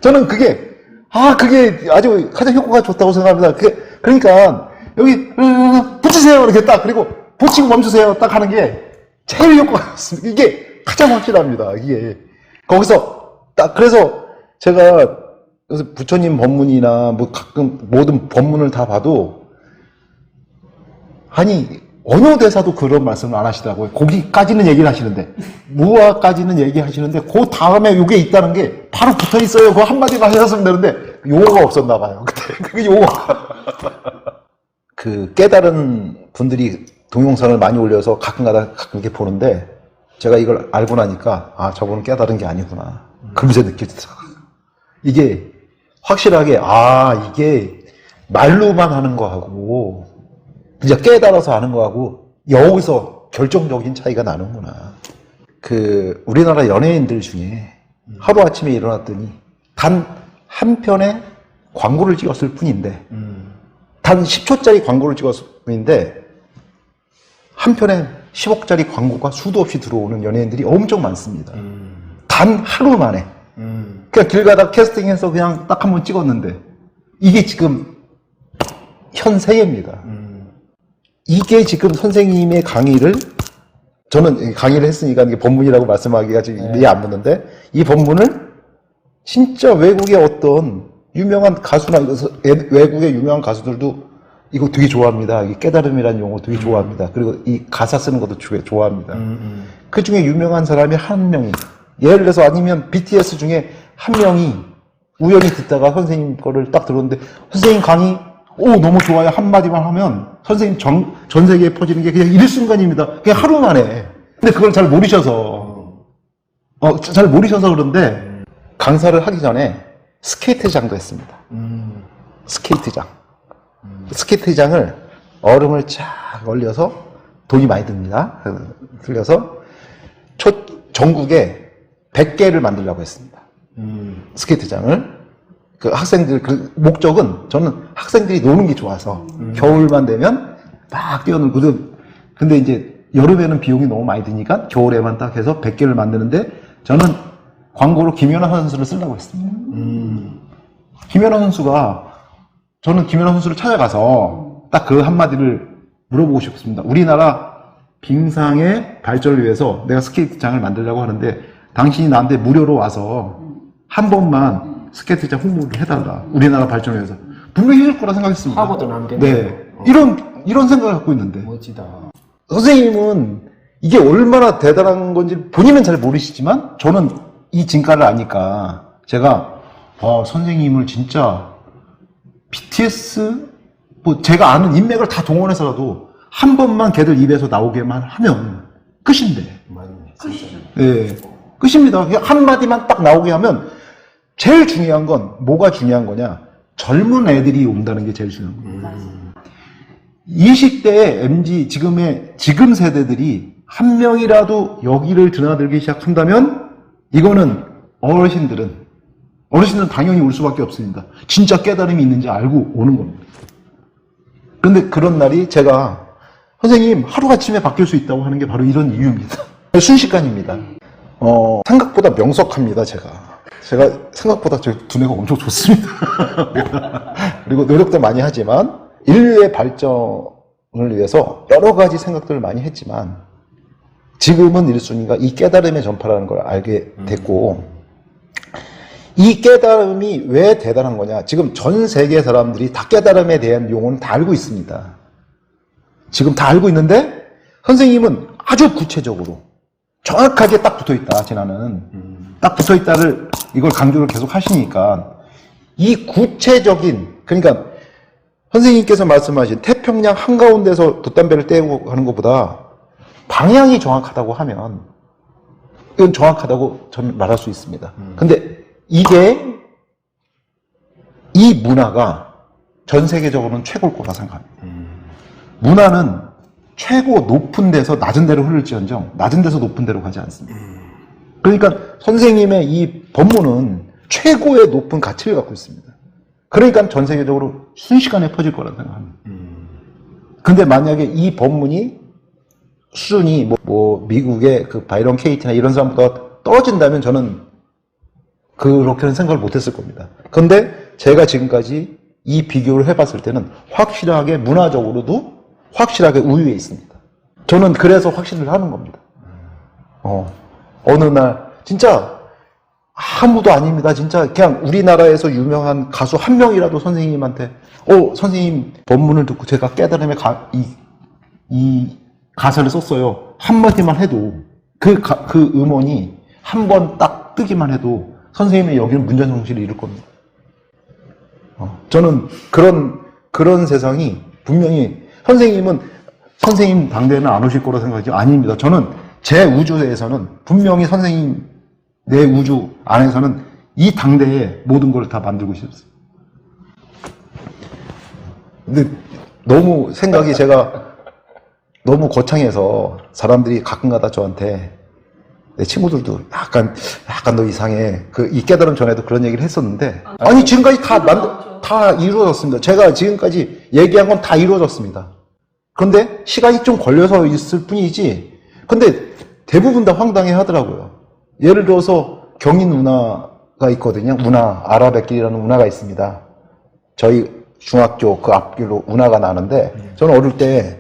저는 그게 아주 가장 효과가 좋다고 생각합니다. 그러니까 여기 붙이세요. 이렇게 딱, 그리고 붙이고 멈추세요. 딱 하는 게 제일 효과가 좋습니다. 이게 가장 확실합니다. 이게 거기서 딱, 그래서 제가 부처님 법문이나 뭐 가끔 모든 법문을 다 봐도 어느 대사도 그런 말씀을 안 하시더라고요. 거기까지는 얘기를 하시는데, 무아까지는 얘기하시는데, 그 다음에 이게 있다는 게 바로 붙어 있어요. 그 한마디만 하셨으면 되는데, 용어가 없었나 봐요. 그때. 그게 용어가. 깨달은 분들이 동영상을 많이 올려서 가끔 이렇게 보는데, 제가 이걸 알고 나니까, 저분은 깨달은 게 아니구나. 그러면서 느껴지더라고요. 이게 확실하게, 이게 말로만 하는 거하고, 진짜 깨달아서 하는 거하고 여기서 결정적인 차이가 나는구나. 우리나라 연예인들 중에 하루아침에 일어났더니 단 한 편의 광고를 찍었을 뿐인데, 단 10초짜리 광고를 찍었을 뿐인데 한 편에 10억짜리 광고가 수도 없이 들어오는 연예인들이 엄청 많습니다. 단 하루 만에. 그냥 길 가다 캐스팅해서 그냥 딱 한 번 찍었는데, 이게 지금 현세계입니다. 이게 지금 선생님의 강의를, 저는 강의를 했으니까 이게 법문이라고 말씀하기가 지금 이해 안 붙는데, 이 법문을 진짜 외국의 어떤 유명한 가수나 외국의 유명한 가수들도 이거 되게 좋아합니다. 이 깨달음이라는 용어 되게 좋아합니다. 그리고 이 가사 쓰는 것도 좋아합니다. 그 중에 유명한 사람이 한 명이, 예를 들어서 아니면 BTS 중에 한 명이 우연히 듣다가 선생님 거를 딱 들었는데, 선생님 강의 너무 좋아요. 한마디만 하면 선생님 전 세계에 퍼지는 게 그냥 일순간입니다. 그냥 하루 만에. 근데 그걸 잘 모르셔서 그런데, 강사를 하기 전에 스케이트장도 했습니다. 스케이트장. 스케이트장을 얼음을 쫙 얼려서 돈이 많이 듭니다. 들려서 전국에 100개를 만들려고 했습니다. 스케이트장을. 그 학생들, 그 목적은 저는 학생들이 노는 게 좋아서 겨울만 되면 막 뛰어놀고, 근데 이제 여름에는 비용이 너무 많이 드니까 겨울에만 딱 해서 100개를 만드는데 저는 광고로 김연아 선수를 쓰려고 했습니다. 김연아 선수가, 저는 김연아 선수를 찾아가서 딱 그 한마디를 물어보고 싶습니다. 우리나라 빙상의 발전을 위해서 내가 스케이트장을 만들려고 하는데 당신이 나한테 무료로 와서 한 번만 스케이트장 홍보를 해달라. 우리나라 발전을 위해서. 분명히 해줄 거라 생각했습니다. 하고도 남겠네. 네. 이런 생각을 갖고 있는데. 멋지다. 선생님은 이게 얼마나 대단한 건지 본인은 잘 모르시지만 저는 이 진가를 아니까 제가 선생님을 진짜 BTS 뭐 제가 아는 인맥을 다 동원해서라도 한 번만 걔들 입에서 나오게만 하면 끝인데. 맞네. 네, 끝입니다. 그냥 한마디만 딱 나오게 하면 제일 중요한 건 뭐가 중요한 거냐? 젊은 애들이 온다는 게 제일 중요한 거예요. 20대의 MZ, 지금 세대들이 한 명이라도 여기를 드나들기 시작한다면 이거는 어르신들은 당연히 올 수밖에 없습니다. 진짜 깨달음이 있는지 알고 오는 겁니다. 그런데 그런 날이 제가 선생님 하루아침에 바뀔 수 있다고 하는 게 바로 이런 이유입니다. 순식간입니다. 생각보다 명석합니다, 제가 생각보다 저 두뇌가 엄청 좋습니다. 그리고 노력도 많이 하지만 인류의 발전을 위해서 여러 가지 생각들을 많이 했지만 지금은 1순위가 이 깨달음의 전파라는 걸 알게 됐고 이 깨달음이 왜 대단한 거냐. 지금 전 세계 사람들이 다 깨달음에 대한 용어는 다 알고 있습니다. 지금 다 알고 있는데 선생님은 아주 구체적으로 정확하게 딱 붙어있다. 진화는 딱 붙어있다를 이걸 강조를 계속 하시니까 이 구체적인 그러니까 선생님께서 말씀하신 태평양 한가운데서 돛담배를 떼고 가는 것보다 방향이 정확하다고 하면 이건 정확하다고 저는 말할 수 있습니다. 근데 이게 이 문화가 전 세계적으로는 최고일 거라 생각합니다. 문화는 최고 높은 데서 낮은 데로 흐를지언정 낮은 데서 높은 데로 가지 않습니다. 그러니까 선생님의 이 법문은 최고의 높은 가치를 갖고 있습니다. 그러니까 전 세계적으로 순식간에 퍼질 거라고 생각합니다. 근데 만약에 이 법문이 수준이 뭐 미국의 그 바이런 케이티나 이런 사람보다 떨어진다면 저는 그렇게는 생각을 못했을 겁니다. 근데 제가 지금까지 이 비교를 해봤을 때는 확실하게 문화적으로도 확실하게 우위에 있습니다. 저는 그래서 확신을 하는 겁니다. 어느 날 진짜 아무도 아닙니다. 진짜 그냥 우리나라에서 유명한 가수 한 명이라도 선생님한테 선생님 법문을 듣고 제가 깨달음의 이 가사를 썼어요. 한마디만 해도 그 음원이 한 번 딱 뜨기만 해도 선생님의 여기는 문전성시를 이룰 겁니다. 저는 그런 세상이 분명히 선생님 당대에는 안 오실 거라 생각하지 아닙니다. 저는 제 우주에서는 분명히 선생님 내 우주 안에서는 이 당대에 모든 걸 다 만들고 싶습니다. 근데 너무 생각이 제가 너무 거창해서 사람들이 가끔가다 저한테 내 친구들도 약간 너 이상해. 이 깨달음 전에도 그런 얘기를 했었는데 아니 지금까지 다 이루어졌습니다. 제가 지금까지 얘기한 건 다 이루어졌습니다. 그런데 시간이 좀 걸려서 있을 뿐이지 근데 대부분 다 황당해 하더라고요. 예를 들어서 경인 운하가 있거든요. 아라뱃길이라는 운하가 있습니다. 저희 중학교 그 앞길로 운하가 나는데 저는 어릴 때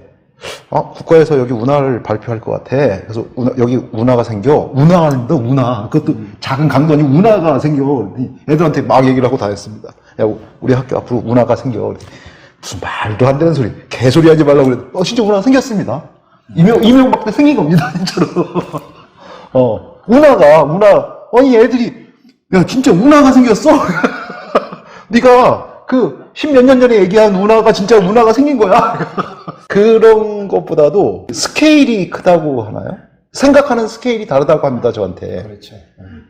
국가에서 여기 운하를 발표할 것 같아. 그래서 여기 운하가 생겨. 운하. 그것도 작은 강도 아니고 운하가 생겨. 애들한테 막 얘기를 하고 다녔습니다. 야, 우리 학교 앞으로 운하가 생겨. 무슨 말도 안 되는 소리. 개소리 하지 말라고 그래. 진짜 운하가 생겼습니다. 이명박 때 생긴 겁니다. 진짜로. 운하. 아니, 애들이, 야, 진짜 운하가 생겼어? 네가 십몇 년 전에 얘기한 운하가 진짜 운하가 생긴 거야. 그런 것보다도 스케일이 크다고 하나요? 생각하는 스케일이 다르다고 합니다, 저한테. 그렇죠.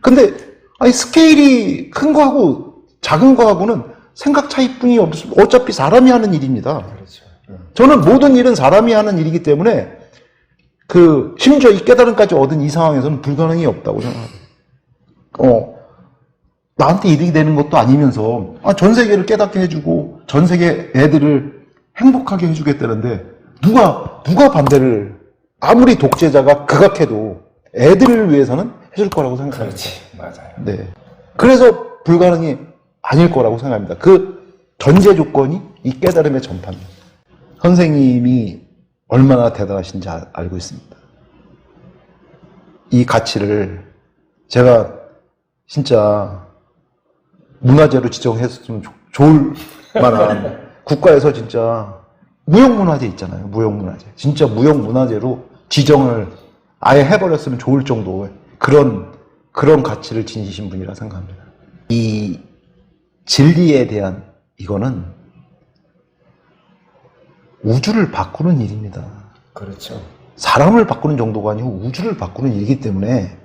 근데 아니, 스케일이 큰 거하고 작은 거하고는 생각 차이뿐이 없습니다. 어차피 사람이 하는 일입니다. 그렇죠. 저는 모든 일은 사람이 하는 일이기 때문에 심지어 이 깨달음까지 얻은 이 상황에서는 불가능이 없다고 생각합니다. 나한테 이득이 되는 것도 아니면서 전 세계를 깨닫게 해주고 전 세계 애들을 행복하게 해주겠다는데 누가 반대를 아무리 독재자가 극악해도 애들을 위해서는 해줄 거라고 생각합니다. 그렇지. 맞아요. 네. 그래서 불가능이 아닐 거라고 생각합니다. 그 전제 조건이 이 깨달음의 전파입니다. 선생님이 얼마나 대단하신지 알고 있습니다. 이 가치를 제가 진짜 문화재로 지정했으면 좋을 만한 국가에서 진짜 무형문화재 있잖아요. 무형문화재. 진짜 무형문화재로 지정을 아예 해버렸으면 좋을 정도의 그런 가치를 지니신 분이라 생각합니다. 이 진리에 대한 이거는 우주를 바꾸는 일입니다. 그렇죠. 사람을 바꾸는 정도가 아니고 우주를 바꾸는 일이기 때문에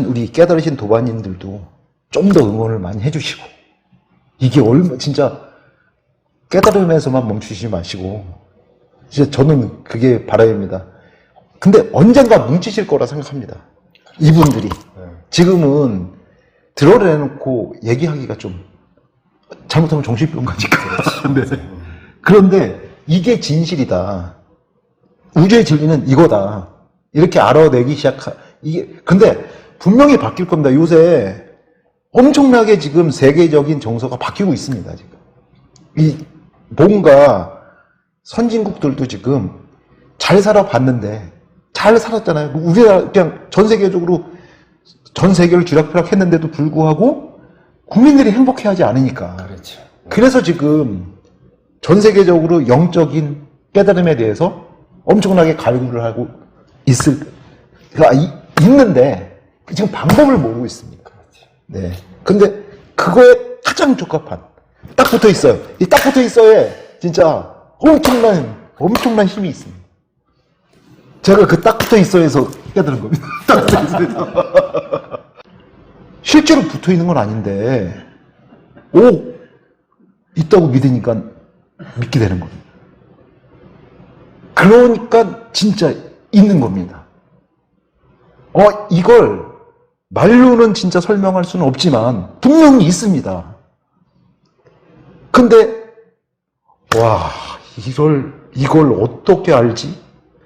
우리 깨달으신 도반님들도 좀 더 응원을 많이 해주시고, 이게 진짜 깨달음에서만 멈추지 마시고, 진짜 저는 그게 바람입니다. 근데 언젠가 뭉치실 거라 생각합니다. 이분들이. 지금은 드러내놓고 얘기하기가 좀, 잘못하면 정신병 가니까. 네. 그런데 이게 진실이다. 우주의 진리는 이거다. 이렇게 알아내기 근데 분명히 바뀔 겁니다. 요새 엄청나게 지금 세계적인 정서가 바뀌고 있습니다. 지금 뭔가 선진국들도 지금 잘 살아봤는데 잘 살았잖아요. 우리나라 그냥 전 세계적으로 전 세계를 쥐락펴락했는데도 불구하고 국민들이 행복해하지 않으니까. 그렇죠. 그래서 지금 전 세계적으로 영적인 깨달음에 대해서 엄청나게 갈구를 하고 있는데 지금 방법을 모르고 있습니다. 네. 근데 그거에 가장 적합한 딱 붙어 있어요. 이 딱 붙어 있어에 진짜 엄청난 힘이 있습니다. 제가 그 딱 붙어 있어에서 깨달은 겁니다. 딱 붙어 있어에서. 실제로 붙어 있는 건 아닌데, 있다고 믿으니까 믿게 되는 겁니다. 그러니까 진짜 있는 겁니다. 이걸 말로는 진짜 설명할 수는 없지만 분명히 있습니다. 근데 이걸 어떻게 알지?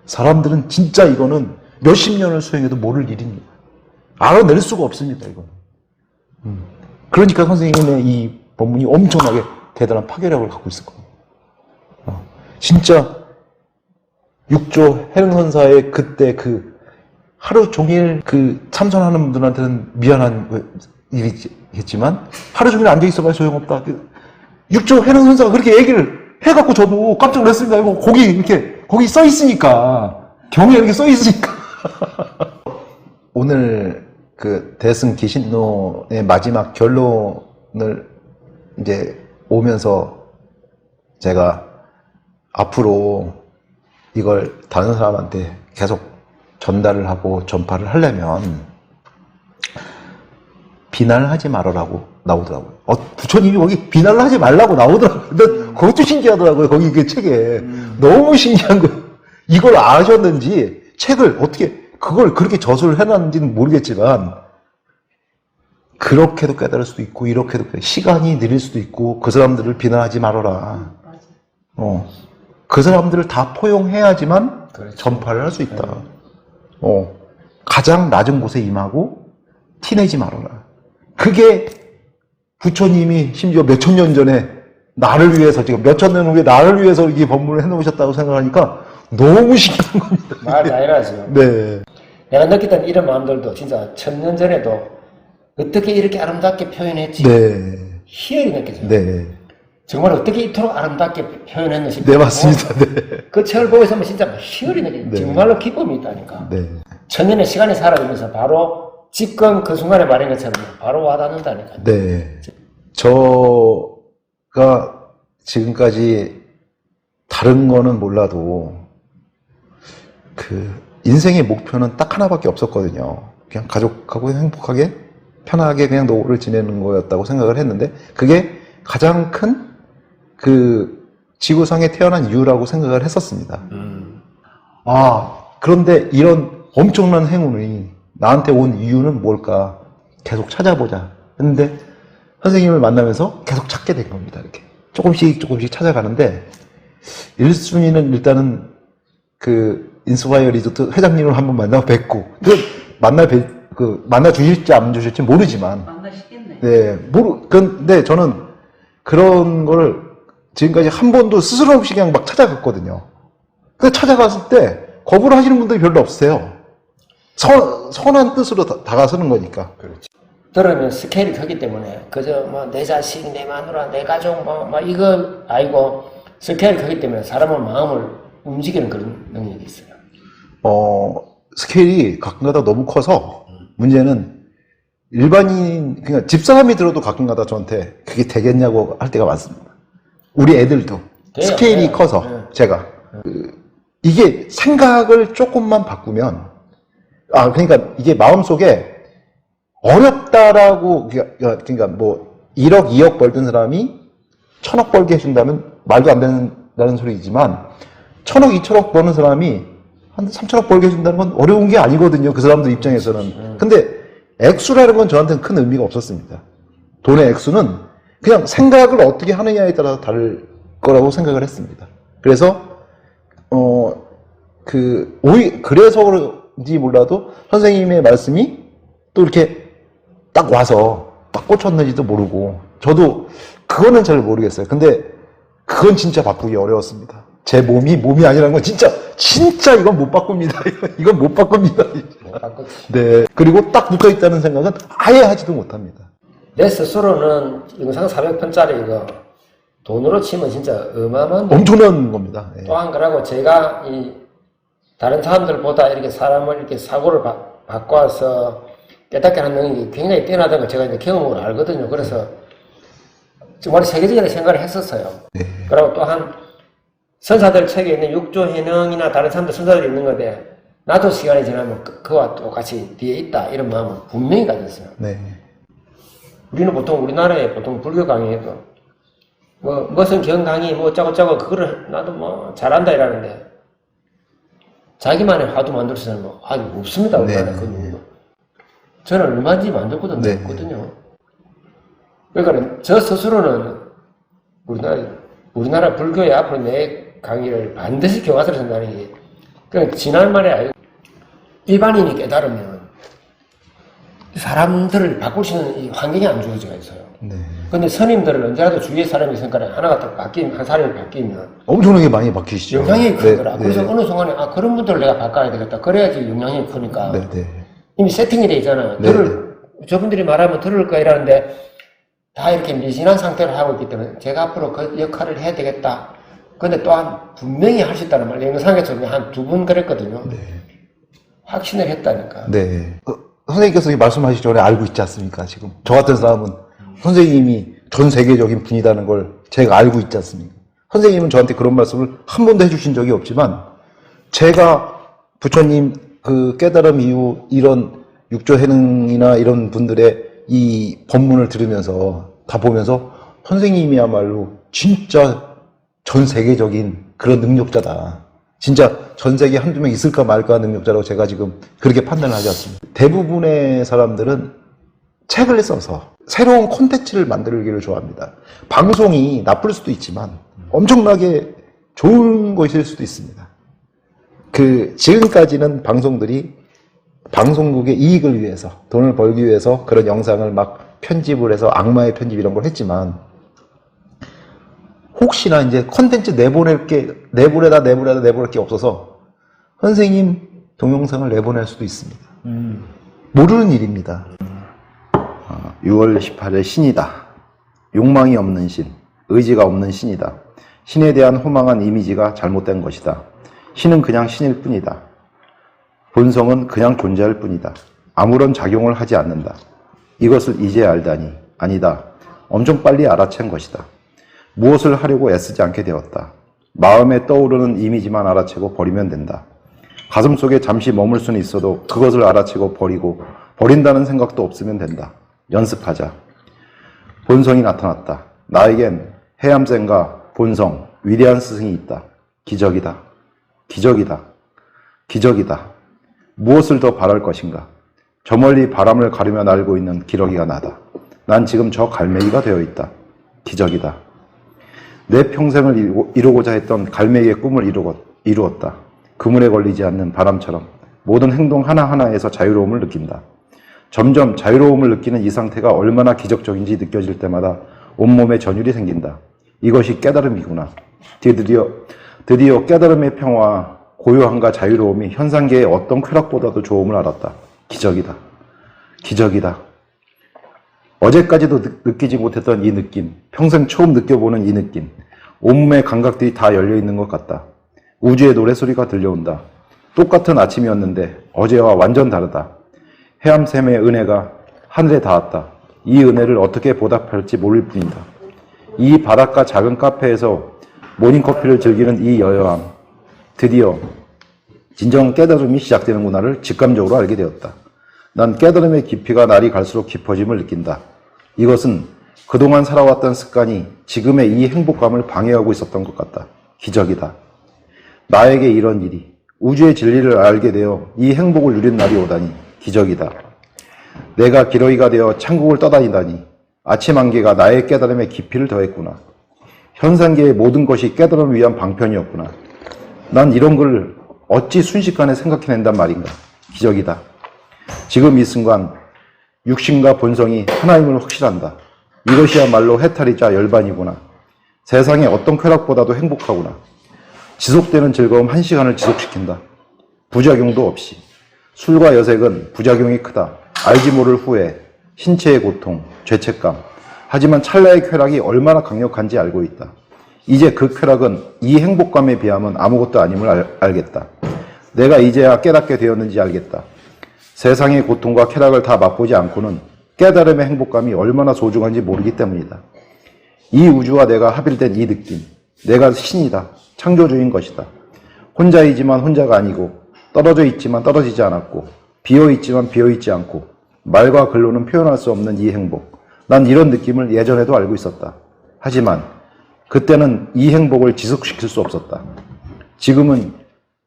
사람들은 진짜 이거는 몇십 년을 수행해도 모를 일입니다. 알아낼 수가 없습니다, 이거는. 그러니까 선생님의 이 법문이 엄청나게 대단한 파괴력을 갖고 있을 겁니다. 진짜 6조 해능선사의 그때 하루 종일 참선하는 분들한테는 미안한 일이겠지만 하루 종일 앉아있어봐야 소용없다. 6조 해능선사가 그렇게 얘기를 해갖고 저도 깜짝 놀랐습니다. 이거 거기 써있으니까 경에 이렇게 써있으니까 오늘 대승 기신노의 마지막 결론을 이제 오면서 제가 앞으로 이걸 다른 사람한테 계속 전달을 하고 전파를 하려면 비난을 하지 말아라고 나오더라고요. 부처님이 거기 비난을 하지 말라고 나오더라고요. 근데 그것도 신기하더라고요. 거기 그 책에. 너무 신기한 거예요. 이걸 아셨는지 책을 그걸 그렇게 저술을 해놨는지는 모르겠지만 그렇게도 깨달을 수도 있고 이렇게도 시간이 느릴 수도 있고 그 사람들을 비난하지 말아라. 그 사람들을 다 포용해야지만 그렇죠. 전파를 할 수 있다. 가장 낮은 곳에 임하고 티내지 말아라. 그게 부처님이 심지어 몇천 년 전에 나를 위해서 지금 몇천 년 후에 나를 위해서 이 법문을 해놓으셨다고 생각하니까 너무 신기한 겁니다. 말 당연하죠. 네. 내가 느꼈던 이런 마음들도 진짜 1000년 전에도 어떻게 이렇게 아름답게 표현했지? 네. 희열이 느껴져요. 네. 정말 어떻게 이토록 아름답게 표현했는지 싶고 네, 맞습니다. 네. 그 책을 보고 있으면 진짜 희열이 느껴져요. 네. 정말로 기쁨이 있다니까. 네. 1000년의 시간이 사라지면서 바로 지금 그 순간에 말한 것처럼 바로 와닿는다니까. 네. 저가 지금까지 다른 거는 몰라도 인생의 목표는 딱 하나밖에 없었거든요. 그냥 가족하고 행복하게 편하게 그냥 노후를 지내는 거였다고 생각을 했는데 그게 가장 큰 그 지구상에 태어난 이유라고 생각을 했었습니다. 그런데 이런 엄청난 행운이 나한테 온 이유는 뭘까? 계속 찾아보자 했는데 선생님을 만나면서 계속 찾게 된 겁니다. 이렇게 조금씩 찾아가는데 1순위는 일단은 그 인스파이어 리조트 회장님을 한번 만나 뵙고 만나 주실지 안 주실지 모르지만 만나시겠네. 네, 근데 저는 그런 거를 지금까지 한 번도 스스럼 없이 그냥 막 찾아갔거든요. 근데 찾아갔을 때 거부를 하시는 분들이 별로 없으세요. 선한 뜻으로 다가서는 거니까. 그렇지. 들으면 스케일이 크기 때문에 그저 뭐 내 자식, 내 마누라, 내 가족 뭐 이거 아니고 스케일이 크기 때문에 사람의 마음을 움직이는 그런 능력이 있어요. 스케일이 가끔가다 너무 커서 문제는 일반인 그러니까 집사람이 들어도 가끔가다 저한테 그게 되겠냐고 할 때가 많습니다. 우리 애들도 돼요. 스케일이 돼요. 커서 네. 제가 이게 생각을 조금만 바꾸면 그러니까 이게 마음속에 어렵다라고 그러니까 뭐 1억 2억 벌던 사람이 1000억 벌게 해준다면 말도 안 된다는 소리이지만 1000억 2000억 버는 사람이 한 3000억 벌게 해준다는 건 어려운 게 아니거든요. 그 사람들 입장에서는. 근데 액수라는 건 저한테는 큰 의미가 없었습니다. 돈의 액수는 그냥 생각을 어떻게 하느냐에 따라서 다를 거라고 생각을 했습니다. 그래서 그래서 그런지 몰라도 선생님의 말씀이 또 이렇게 딱 와서 딱 꽂혔는지도 모르고 저도 그거는 잘 모르겠어요. 근데 그건 진짜 바꾸기 어려웠습니다. 제 몸이 아니라는 건 진짜 이건 못 바꿉니다. 이건 못 바꿉니다. 네. 그리고 딱 붙어 있다는 생각은 아예 하지도 못합니다. 내 스스로는 영상 400편짜리 이거 돈으로 치면 진짜 어마어마한 엄청난 겁니다. 네. 또 한 거라고 제가 이 다른 사람들보다 이렇게 사람을 이렇게 사고를 바꿔서 깨닫게 하는 능력이 굉장히 뛰어나다는 걸 제가 이제 경험으로 알거든요. 그래서 정말 세계적인 생각을 했었어요. 네. 그리고 또한 선사들 책에 있는 육조 해능이나 다른 사람들 선사들이 있는 건데 나도 시간이 지나면 그와 똑같이 뒤에 있다 이런 마음을 분명히 가졌어요. 네. 우리는 보통 우리나라에 보통 불교 강의에도 뭐 무슨 경 강의 뭐 짜고짜고 그거를 나도 뭐 잘한다 이러는데 자기만의 화두 만들 수 있는 뭐 없습니다. 우리나라에 네. 그 누구도. 저는 얼마든지 만들거든요. 네. 없거든요. 그러니까 저 스스로는 우리나라 불교에 앞으로 내 강의를 반드시 교과서를 쓴다는 게 그냥 지난 말에 일반인이 깨달으면 사람들을 바꿀 수 있는 이 환경이 안 주어져 있어요. 네. 근데 스님들은 언제라도 주위에 사람이 있으니까 하나가 딱 한 사람이 바뀌면 엄청나게 많이 바뀌시죠. 영향이 크더라. 네. 그래서 어느 순간에 그런 분들을 내가 바꿔야 되겠다. 그래야지 영향이 크니까. 네. 네. 이미 세팅이 돼 있잖아요. 네. 저분들이 말하면 들을 거야 이러는데 다 이렇게 미진한 상태로 하고 있기 때문에 제가 앞으로 그 역할을 해야 되겠다. 근데 또한 분명히 할 수 있다는 말, 영상에서 한 2분 그랬거든요. 네. 확신을 했다니까. 네. 선생님께서 말씀하시기 전에 알고 있지 않습니까, 지금? 저 같은 사람은 선생님이 전 세계적인 분이라는 걸 제가 알고 있지 않습니까? 선생님은 저한테 그런 말씀을 한 번도 해주신 적이 없지만, 제가 부처님 그 깨달음 이후 이런 육조해능이나 이런 분들의 이 법문을 들으면서, 다 보면서, 선생님이야말로 진짜 전 세계적인 그런 능력자다. 진짜 전 세계에 한두 명 있을까 말까 능력자라고 제가 지금 그렇게 판단을 하지 않습니다. 대부분의 사람들은 책을 써서 새로운 콘텐츠를 만들기를 좋아합니다. 방송이 나쁠 수도 있지만 엄청나게 좋은 것일 수도 있습니다. 지금까지는 방송들이 방송국의 이익을 위해서, 돈을 벌기 위해서 그런 영상을 막 편집을 해서 악마의 편집 이런 걸 했지만, 혹시나 이제 컨텐츠 내보낼 게 없어서 선생님 동영상을 내보낼 수도 있습니다. 모르는 일입니다. 6월 18일 신이다. 욕망이 없는 신, 의지가 없는 신이다. 신에 대한 허망한 이미지가 잘못된 것이다. 신은 그냥 신일 뿐이다. 본성은 그냥 존재할 뿐이다. 아무런 작용을 하지 않는다. 이것을 이제 알다니, 아니다. 엄청 빨리 알아챈 것이다. 무엇을 하려고 애쓰지 않게 되었다. 마음에 떠오르는 이미지만 알아채고 버리면 된다. 가슴속에 잠시 머물 수는 있어도 그것을 알아채고 버린다는 생각도 없으면 된다. 연습하자. 본성이 나타났다. 나에겐 해암생과 본성, 위대한 스승이 있다. 기적이다. 기적이다. 기적이다. 무엇을 더 바랄 것인가? 저 멀리 바람을 가르며 날고 있는 기러기가 나다. 난 지금 저 갈매기가 되어 있다. 기적이다. 내 평생을 이루고자 했던 갈매기의 꿈을 이루었다. 그물에 걸리지 않는 바람처럼 모든 행동 하나하나에서 자유로움을 느낀다. 점점 자유로움을 느끼는 이 상태가 얼마나 기적적인지 느껴질 때마다 온몸에 전율이 생긴다. 이것이 깨달음이구나. 드디어 깨달음의 평화와 고요함과 자유로움이 현상계의 어떤 쾌락보다도 좋음을 알았다. 기적이다. 기적이다. 어제까지도 느끼지 못했던 이 느낌, 평생 처음 느껴보는 이 느낌, 온몸의 감각들이 다 열려있는 것 같다. 우주의 노래소리가 들려온다. 똑같은 아침이었는데 어제와 완전 다르다. 해암샘의 은혜가 하늘에 닿았다. 이 은혜를 어떻게 보답할지 모를 뿐이다. 이 바닷가 작은 카페에서 모닝커피를 즐기는 이 여여함, 드디어 진정 깨달음이 시작되는구나를 직감적으로 알게 되었다. 난 깨달음의 깊이가 날이 갈수록 깊어짐을 느낀다. 이것은 그동안 살아왔던 습관이 지금의 이 행복감을 방해하고 있었던 것 같다. 기적이다. 나에게 이런 일이, 우주의 진리를 알게 되어 이 행복을 누린 날이 오다니 기적이다. 내가 기러기가 되어 천국을 떠다니다니 아침 안개가 나의 깨달음의 깊이를 더했구나. 현상계의 모든 것이 깨달음을 위한 방편이었구나. 난 이런 걸 어찌 순식간에 생각해낸단 말인가. 기적이다. 지금 이 순간 육신과 본성이 하나임을 확실한다. 이것이야말로 해탈이자 열반이구나. 세상의 어떤 쾌락보다도 행복하구나. 지속되는 즐거움 1시간을 지속시킨다. 부작용도 없이. 술과 여색은 부작용이 크다. 알지 모를 후회, 신체의 고통, 죄책감. 하지만 찰나의 쾌락이 얼마나 강력한지 알고 있다. 이제 그 쾌락은 이 행복감에 비하면 아무것도 아님을 알겠다. 내가 이제야 깨닫게 되었는지 알겠다. 세상의 고통과 쾌락을 다 맛보지 않고는 깨달음의 행복감이 얼마나 소중한지 모르기 때문이다. 이 우주와 내가 합일된 이 느낌, 내가 신이다. 창조주인 것이다. 혼자이지만 혼자가 아니고, 떨어져 있지만 떨어지지 않았고, 비어있지만 비어있지 않고, 말과 글로는 표현할 수 없는 이 행복. 난 이런 느낌을 예전에도 알고 있었다. 하지만 그때는 이 행복을 지속시킬 수 없었다. 지금은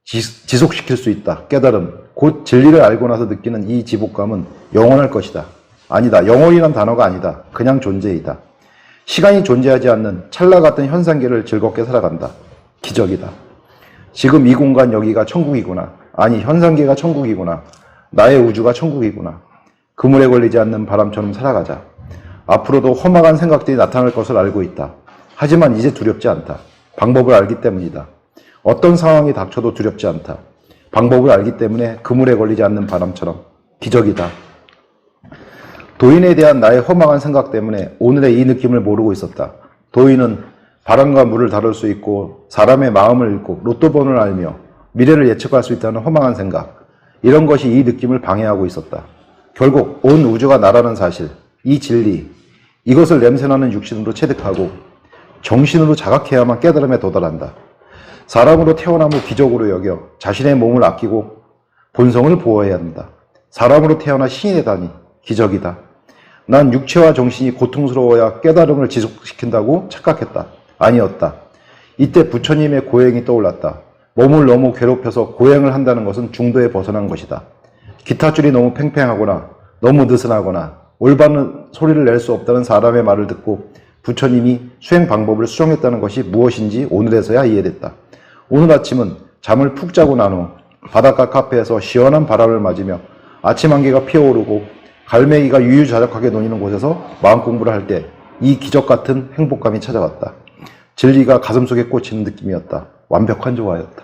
지속시킬 수 있다. 깨달음, 곧 진리를 알고 나서 느끼는 이 지복감은 영원할 것이다. 아니다. 영원이란 단어가 아니다. 그냥 존재이다. 시간이 존재하지 않는 찰나 같은 현상계를 즐겁게 살아간다. 기적이다. 지금 이 공간 여기가 천국이구나. 아니, 현상계가 천국이구나. 나의 우주가 천국이구나. 그물에 걸리지 않는 바람처럼 살아가자. 앞으로도 험악한 생각들이 나타날 것을 알고 있다. 하지만 이제 두렵지 않다. 방법을 알기 때문이다. 어떤 상황이 닥쳐도 두렵지 않다. 방법을 알기 때문에 그물에 걸리지 않는 바람처럼 기적이다. 도인에 대한 나의 험악한 생각 때문에 오늘의 이 느낌을 모르고 있었다. 도인은 바람과 물을 다룰 수 있고 사람의 마음을 읽고 로또 번호를 알며 미래를 예측할 수 있다는 험악한 생각. 이런 것이 이 느낌을 방해하고 있었다. 결국 온 우주가 나라는 사실, 이 진리, 이것을 냄새나는 육신으로 체득하고 정신으로 자각해야만 깨달음에 도달한다. 사람으로 태어남을 기적으로 여겨 자신의 몸을 아끼고 본성을 보호해야 한다. 사람으로 태어나 신이 되다니 기적이다. 난 육체와 정신이 고통스러워야 깨달음을 지속시킨다고 착각했다. 아니었다. 이때 부처님의 고행이 떠올랐다. 몸을 너무 괴롭혀서 고행을 한다는 것은 중도에 벗어난 것이다. 기타줄이 너무 팽팽하거나 너무 느슨하거나 올바른 소리를 낼 수 없다는 사람의 말을 듣고 부처님이 수행 방법을 수정했다는 것이 무엇인지 오늘에서야 이해됐다. 오늘 아침은 잠을 푹 자고 난 후 바닷가 카페에서 시원한 바람을 맞으며 아침 안개가 피어오르고 갈매기가 유유자적하게 노니는 곳에서 마음공부를 할 때 이 기적같은 행복감이 찾아왔다. 진리가 가슴속에 꽂히는 느낌이었다. 완벽한 조화였다.